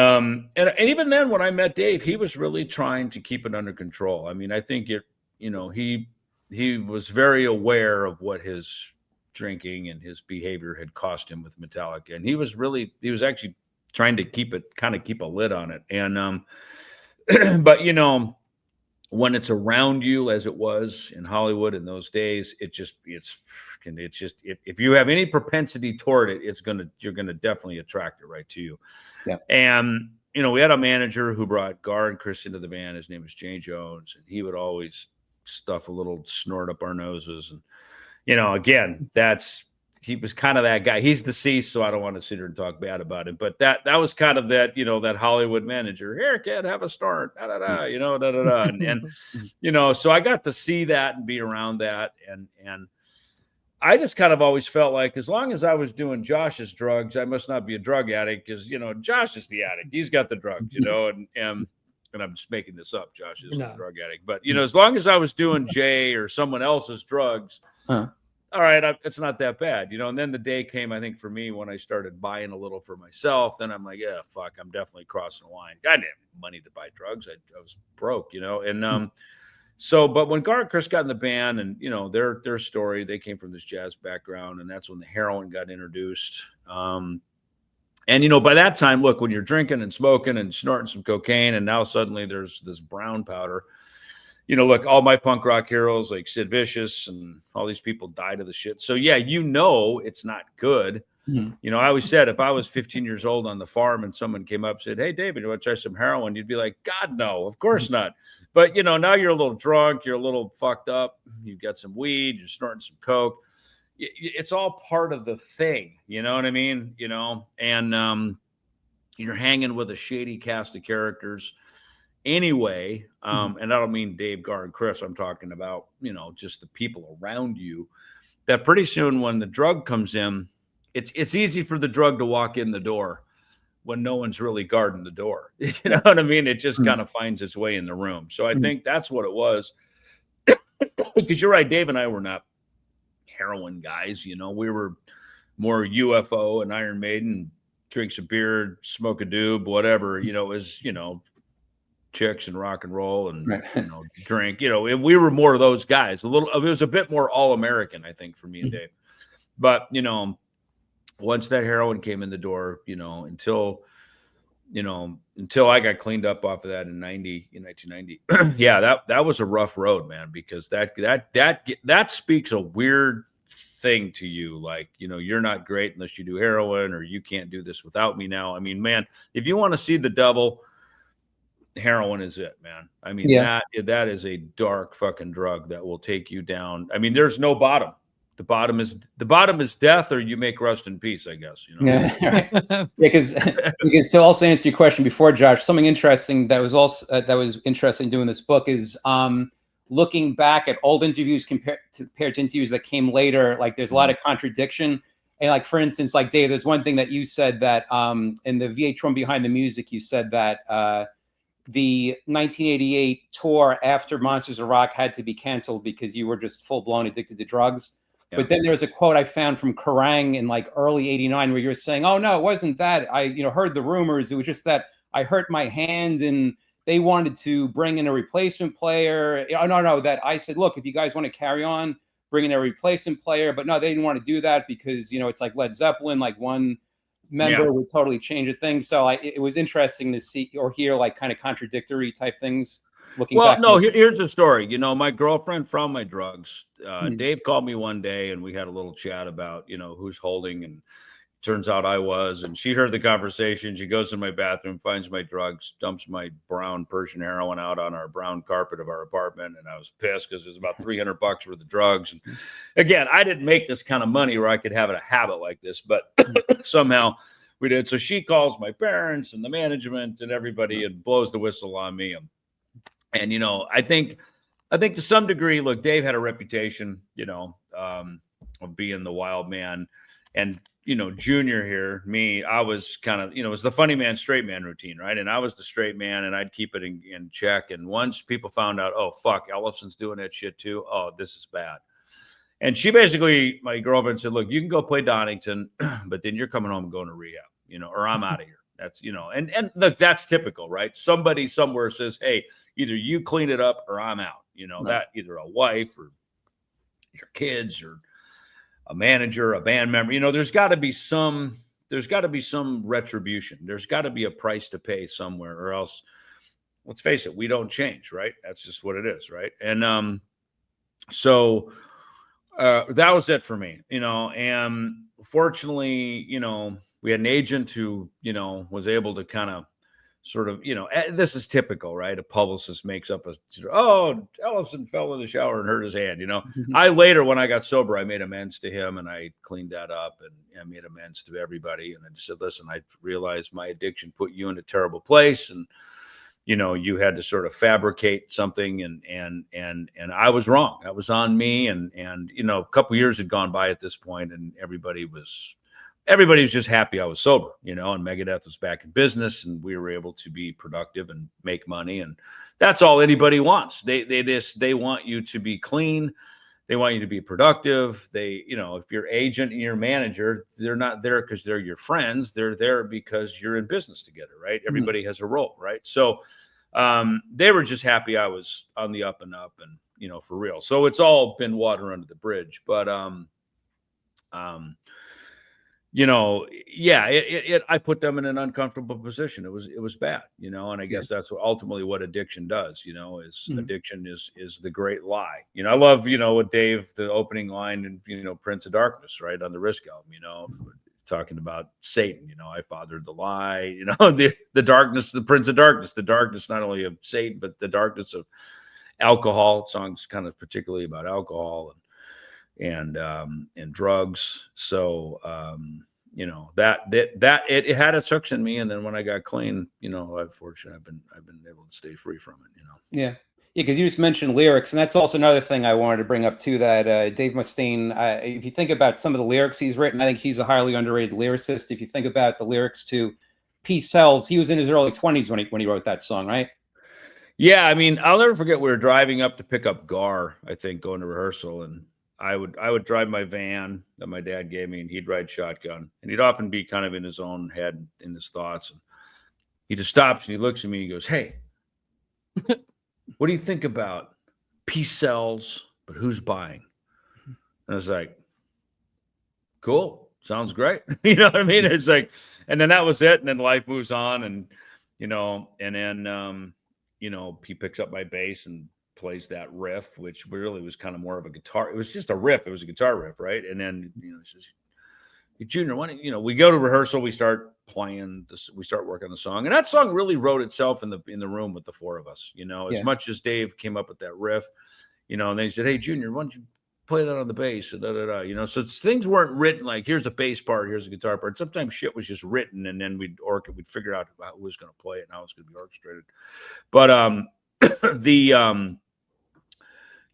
even then, when I met Dave, he was really trying to keep it under control. I mean, I think he was very aware of what his drinking and his behavior had cost him with Metallica. And he was actually trying to keep a lid on it. And, but when it's around you, as it was in Hollywood in those days, it's just, if you have any propensity toward it, you're going to definitely attract it right to you. Yeah. And, we had a manager who brought Gar and Chris into the band. His name was Jay Jones, and he would always stuff a little snort up our noses. And, again, he was kind of that guy. He's deceased, so I don't want to sit here and talk bad about him. But that was kind of that, that Hollywood manager. Here, kid, have a snort. Da, da, da, da, da, da. And so I got to see that and be around that. And I just kind of always felt like as long as I was doing Josh's drugs, I must not be a drug addict because, Josh is the addict. He's got the drugs, and I'm just making this up. Josh is a drug addict. But, as long as I was doing Jay or someone else's drugs, all right, it's not that bad, and then the day came, I think, for me when I started buying a little for myself. Then I'm like, yeah, fuck, I'm definitely crossing the line. I didn't have money to buy drugs. I was broke, and so, but when Gar and Chris got in the band and, their story, they came from this jazz background, and that's when the heroin got introduced. And, by that time, look, when you're drinking and smoking and snorting some cocaine, and now suddenly there's this brown powder, look, all my punk rock heroes like Sid Vicious and all these people died of the shit. So yeah, it's not good. I always said if I was 15 years old on the farm and someone came up and said, "Hey, David, you want to try some heroin?" You'd be like, "God, no, of course not." But now you're a little drunk, you're a little fucked up, you've got some weed, you're snorting some coke. It's all part of the thing. You know what I mean? And you're hanging with a shady cast of characters. Anyway, and I don't mean Dave, Gar, and Chris. I'm talking about, just the people around you, that pretty soon when the drug comes in, it's easy for the drug to walk in the door when no one's really guarding the door. You know what I mean? It just kind of finds its way in the room. So I think that's what it was. Because you're right, Dave and I were not heroin guys. We were more UFO and Iron Maiden, drink some beer, smoke a doob, whatever. It was, chicks and rock and roll and drink. We were more of those guys. It was a bit more all American, I think, for me and Dave. But once that heroin came in the door, until I got cleaned up off of that in 1990. Yeah, that was a rough road, man, because that speaks a weird thing to you, like, you're not great unless you do heroin, or you can't do this without me now. I mean, man, if you want to see the devil, heroin is it, man. I mean, that is a dark fucking drug that will take you down. I mean, there's no bottom. The bottom is death, or you make Rest in Peace, I guess. Yeah, because to also answer your question before, Josh, something interesting that was interesting doing this book is looking back at old interviews compared to interviews that came later. Like, there's a lot of contradiction. And like, for instance, like Dave, there's one thing that you said that in the VH1 Behind the Music, you said that the 1988 tour after Monsters of Rock had to be canceled because you were just full blown addicted to drugs. Yeah. But then there was a quote I found from Kerrang in like early '89 where you were saying, "Oh no, it wasn't that. I heard the rumors. It was just that I hurt my hand and they wanted to bring in a replacement player. Oh no, that I said, look, if you guys want to carry on, bring in a replacement player. But no, they didn't want to do that because it's like Led Zeppelin, like one member would totally change a thing." So it was interesting to see or hear like kind of contradictory type things. looking Well, back? no, here's the story. You know, my girlfriend found my drugs. Mhm. Dave called me one day and we had a little chat about, you know, who's holding, and turns out I was, and she heard the conversation. She goes in my bathroom, finds my drugs, dumps my brown Persian heroin out on our brown carpet of our apartment. And I was pissed because it was about $300 worth of drugs. And again, I didn't make this kind of money where I could have a habit like this, but somehow we did. So she calls my parents and the management and everybody and blows the whistle on me. And you know, I think to some degree, look, Dave had a reputation, you know, of being the wild man. And, you know, Junior here, me, I was kind of, you know, it was the funny man, straight man routine, right? And I was the straight man and I'd keep it in check. And once people found out, oh, fuck, Ellefson's doing that shit too. Oh, this is bad. And she basically, my girlfriend said, look, you can go play Donington, but then you're coming home and going to rehab, you know, or I'm out of here. That's, you know, and look, that's typical, right? Somebody somewhere says, hey, either you clean it up or I'm out, you know, that either a wife or your kids or a manager, a band member, you know, there's got to be some retribution. There's got to be a price to pay somewhere, or else, let's face it, we don't change, right? That's just what it is, right? And so that was it for me, you know. And fortunately, you know, we had an agent who, you know, was able to kind of sort of, you know, this is typical, right? A publicist makes up oh, Ellefson fell in the shower and hurt his hand, you know. I later, when I got sober, I made amends to him and I cleaned that up and I made amends to everybody. And I just said, listen, I realized my addiction put you in a terrible place, and, you know, you had to sort of fabricate something, and I was wrong. That was on me. And, you know, a couple years had gone by at this point, and everybody was just happy I was sober, you know, and Megadeth was back in business and we were able to be productive and make money. And that's all anybody wants. They want you to be clean. They want you to be productive. They, you know, if your agent and your manager, they're not there because they're your friends. They're there because you're in business together, right? Everybody has a role, right? So they were just happy I was on the up and up, and, you know, for real. So it's all been water under the bridge. But you know, yeah, I put them in an uncomfortable position. It was bad, you know, and I guess that's ultimately what addiction does, you know, is addiction is the great lie. You know, I love, you know, with Dave, the opening line and, you know, Prince of Darkness, right, on the Risk album, you know, talking about Satan, you know, I fathered the lie, you know, the darkness, the Prince of Darkness, the darkness not only of Satan, but the darkness of alcohol. Songs kind of particularly about alcohol and drugs. So, you know, that it had its hooks in me. And then when I got clean, you know, unfortunately I've been able to stay free from it, you know? Yeah. Because you just mentioned lyrics, and that's also another thing I wanted to bring up too, that Dave Mustaine, if you think about some of the lyrics he's written, I think he's a highly underrated lyricist. If you think about the lyrics to Peace Sells, he was in his early 20s when he wrote that song, right? Yeah. I mean, I'll never forget, we were driving up to pick up Gar, I think, going to rehearsal, and I would drive my van that my dad gave me, and he'd ride shotgun, and he'd often be kind of in his own head, in his thoughts. And he just stops and he looks at me and he goes, hey, what do you think about Peace Sells, but who's buying? And I was like, cool. Sounds great. You know what I mean? It's like, and then that was it. And then life moves on, and, you know, and then, you know, he picks up my bass and plays that riff, which really was kind of more of a guitar. It was just a riff. It was a guitar riff, right? And then, you know, he says, hey, Junior, why don't, you know, we go to rehearsal, we start playing this, we start working on the song, and that song really wrote itself in the room with the four of us, you know, as much as Dave came up with that riff, you know, and then he said, hey, Junior, why don't you play that on the bass? And you know, so things weren't written like, here's a bass part, here's a guitar part. Sometimes shit was just written, and then we'd figure out who was going to play it and how it's going to be orchestrated. But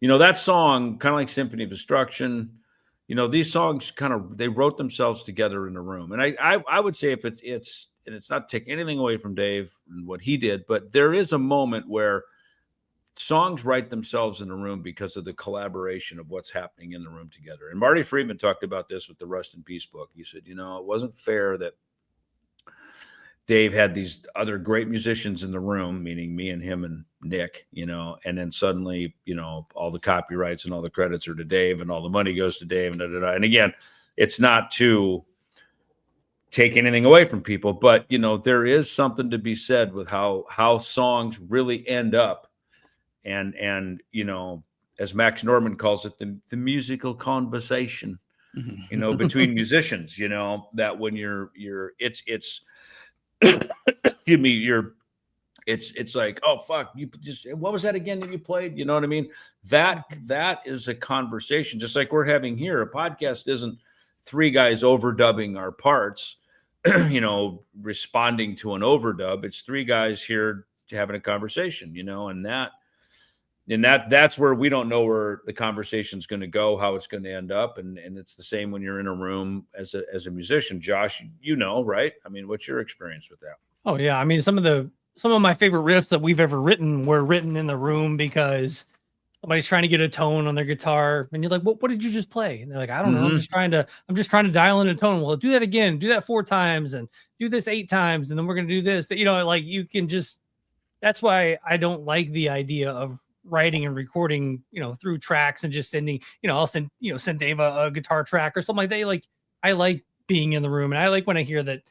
you know, that song, kind of like Symphony of Destruction, you know, these songs they wrote themselves together in a room. And I would say, if it's not taking anything away from Dave and what he did, but there is a moment where songs write themselves in a room because of the collaboration of what's happening in the room together. And Marty Friedman talked about this with the Rust in Peace book. He said, you know, it wasn't fair that Dave had these other great musicians in the room, meaning me and him and Nick, you know, and then suddenly, you know, all the copyrights and all the credits are to Dave and all the money goes to Dave. And again, it's not to take anything away from people, but, you know, there is something to be said with how songs really end up and you know, as Max Norman calls it, the musical conversation, you know, between musicians, you know, that when it's give me your, it's like, oh fuck, you just, what was that again that you played? You know what I mean? That is a conversation, just like we're having here. A podcast isn't three guys overdubbing our parts, you know, responding to an overdub. It's three guys here having a conversation, you know, and that's where we don't know where the conversation's going to go, how it's going to end up. And it's the same when you're in a room as a musician. Josh, you know, right? I mean, what's your experience with that? Oh yeah. I mean, some of my favorite riffs that we've ever written were written in the room because somebody's trying to get a tone on their guitar and you're like, what did you just play? And they're like, I don't know. I'm just trying to dial in a tone. Well, do that again, do that 4 times and do this 8 times. And then we're going to do this, you know, like you can just, that's why I don't like the idea of writing and recording, you know, through tracks and just sending, you know, I'll send Dave a guitar track or something like that. Like I like being in the room, and I like when I hear that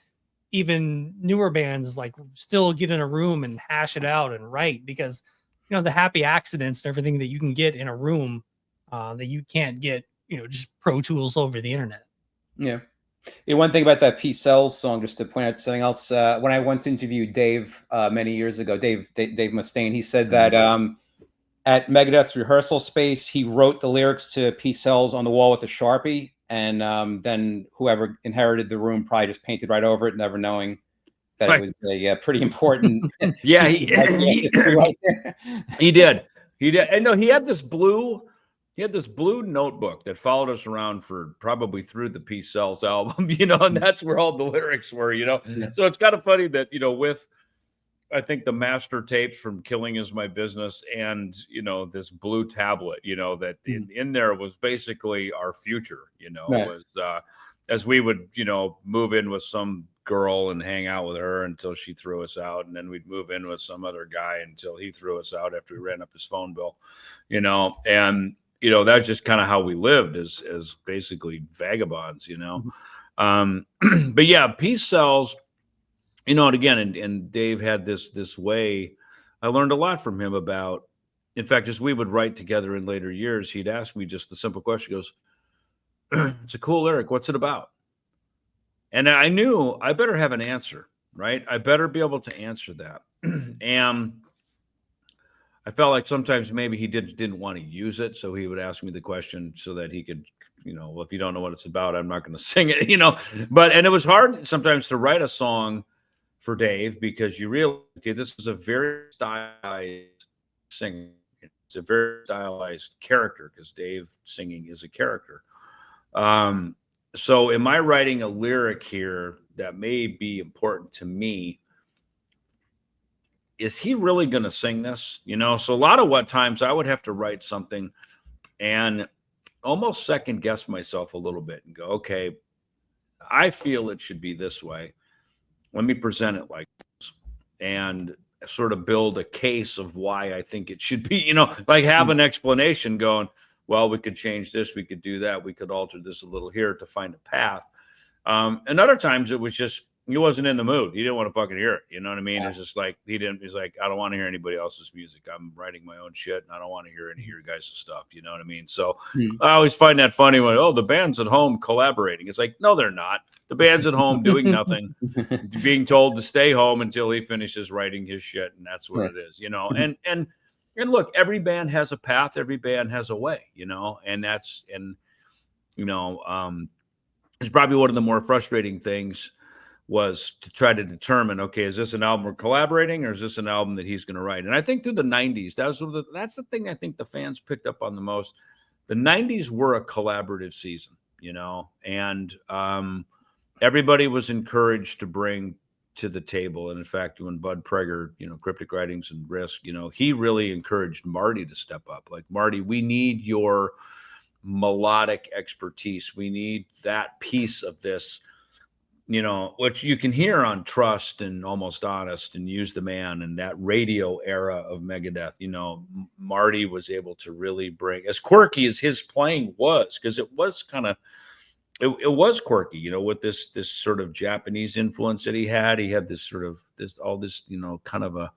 even newer bands like still get in a room and hash it out and write, because you know the happy accidents and everything that you can get in a room that you can't get, you know, just Pro Tools over the internet. Yeah. One thing about that Peace Sells song, just to point out something else, when I once interviewed Dave many years ago, Dave Mustaine, he said that at Megadeth's rehearsal space, he wrote the lyrics to Peace Sells on the wall with a Sharpie, and then whoever inherited the room probably just painted right over it, never knowing that it was a pretty important. Yeah, he did. And no, he had this blue notebook that followed us around for probably through the Peace Sells album, you know, and that's where all the lyrics were, you know. Yeah. So it's kind of funny that, you know, with I think the master tapes from Killing Is My Business and, you know, this blue tablet, you know, that in there was basically our future, you know, was as we would, you know, move in with some girl and hang out with her until she threw us out. And then we'd move in with some other guy until he threw us out after we ran up his phone bill, you know, and, you know, that's just kind of how we lived as basically vagabonds, you know. But yeah, Peace Sells. You know, and again, and Dave had this way. I learned a lot from him about, in fact, as we would write together in later years, he'd ask me just the simple question, he goes, it's a cool lyric. What's it about? And I knew I better have an answer, right? I better be able to answer that. And I felt like sometimes maybe he didn't want to use it. So he would ask me the question so that he could, you know, well, if you don't know what it's about, I'm not going to sing it, you know. And it was hard sometimes to write a song for Dave, because you realize, okay, this is a very stylized singing. It's a very stylized character, because Dave singing is a character. So am I writing a lyric here that may be important to me? Is he really going to sing this? You know, so a lot of what times I would have to write something and almost second guess myself a little bit and go, okay, I feel it should be this way. Let me present it like this, and sort of build a case of why I think it should be, you know, like have an explanation going, well, we could change this, we could do that, we could alter this a little here to find a path. And other times it was just, he wasn't in the mood. He didn't want to fucking hear it. You know what I mean? Yeah. It's just like, he's like, I don't want to hear anybody else's music. I'm writing my own shit, and I don't want to hear any of your guys' stuff. You know what I mean? So I always find that funny when, the band's at home collaborating. It's like, no, they're not. The band's at home doing nothing, being told to stay home until he finishes writing his shit. And that's what it is, you know? And look, every band has a path. Every band has a way, you know, and it's probably one of the more frustrating things was to try to determine, okay, is this an album we're collaborating, or is this an album that he's going to write? And I think through the 90s, that's the thing I think the fans picked up on the most. The 90s were a collaborative season, you know, and everybody was encouraged to bring to the table. And in fact, when Bud Prager, you know, Cryptic Writings and Risk, you know, he really encouraged Marty to step up. Like, Marty, we need your melodic expertise. We need that piece of this, you know, which you can hear on Trust and Almost Honest and Use the Man and that radio era of Megadeth. You know, Marty was able to really bring, as quirky as his playing was, because it was kind of, it was quirky, you know, with this sort of Japanese influence that he had. He had this sort of, you know, kind of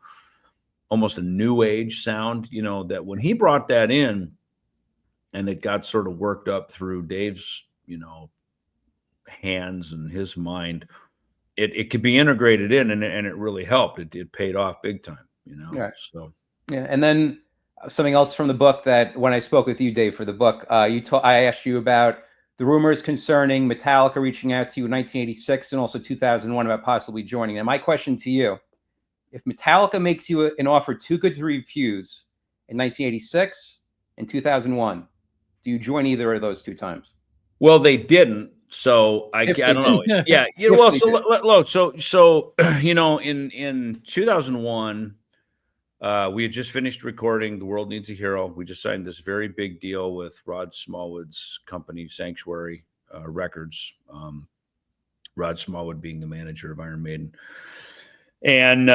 almost a new age sound, you know, that when he brought that in and it got sort of worked up through Dave's, you know, hands and his mind, it could be integrated in, and it really helped. It paid off big time, you know. Right. So yeah, and then something else from the book, that when I spoke with you, Dave, for the book, I asked you about the rumors concerning Metallica reaching out to you in 1986 and also 2001 about possibly joining. And my question to you, if Metallica makes you an offer too good to refuse in 1986 and 2001, do you join either of those two times? Well, they didn't. So I don't know. Yeah. Well, so you know, in 2001, we had just finished recording "The World Needs a Hero." We just signed this very big deal with Rod Smallwood's company, Sanctuary Records. Rod Smallwood being the manager of Iron Maiden, and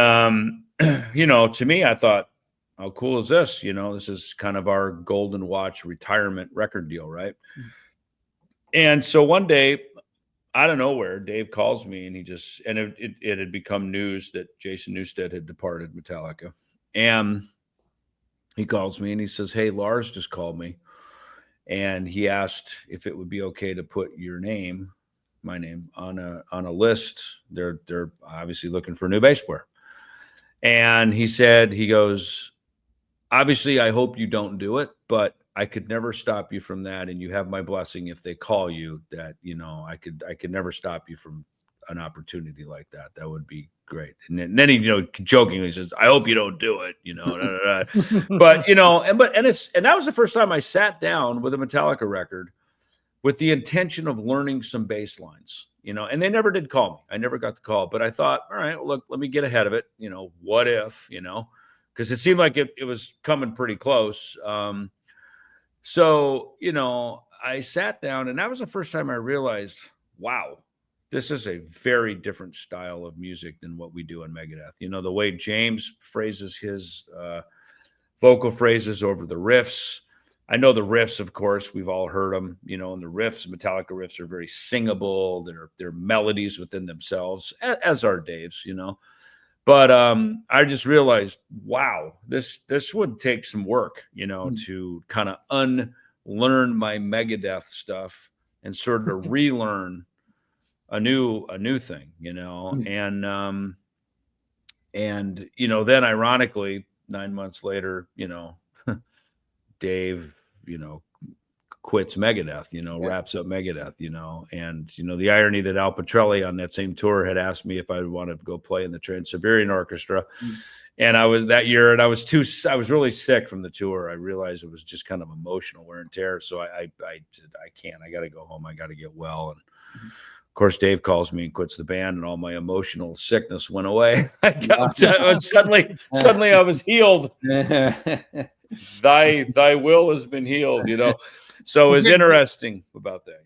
you know, to me, I thought, how cool is this? You know, this is kind of our golden watch retirement record deal, right? Mm-hmm. And so one day, out of nowhere, Dave calls me, and it had become news that Jason Newsted had departed Metallica. And he calls me and he says, "Hey, Lars just called me, and he asked if it would be okay to put your name, my name, on a list. They're obviously looking for a new bass player." And he goes, "Obviously, I hope you don't do it, but I could never stop you from that, and you have my blessing if they call you, that, you know, I could never stop you from an opportunity like that. That would be great." And then he, you know, jokingly says, "I hope you don't do it," you know. But, you know, and that was the first time I sat down with a Metallica record with the intention of learning some bass lines, you know. And they never did call me. I never got the call, but I thought, all right, well, look, let me get ahead of it. You know, what if, you know, because it seemed like it was coming pretty close. So, you know, I sat down, and that was the first time I realized, wow, this is a very different style of music than what we do in Megadeth. You know, the way James phrases his vocal phrases over the riffs. I know the riffs, of course, we've all heard them, you know, and the riffs, Metallica riffs, are very singable. They're melodies within themselves, as are Dave's, you know. But I just realized, wow, this would take some work, you know, to kind of unlearn my Megadeth stuff and sort of relearn a new thing, you know. And you know, then ironically, 9 months later, you know, Dave, you know, quits Megadeth, you know, wraps up Megadeth, you know. And, you know, the irony that Al Pitrelli on that same tour had asked me if I wanted to go play in the Trans-Siberian Orchestra. And I was that year, and I was really sick from the tour. I realized it was just kind of emotional wear and tear. So I can't, I got to go home. I got to get well. And of course, Dave calls me and quits the band, and all my emotional sickness went away. Suddenly I was healed. Thy will has been healed, you know. So it's interesting about that.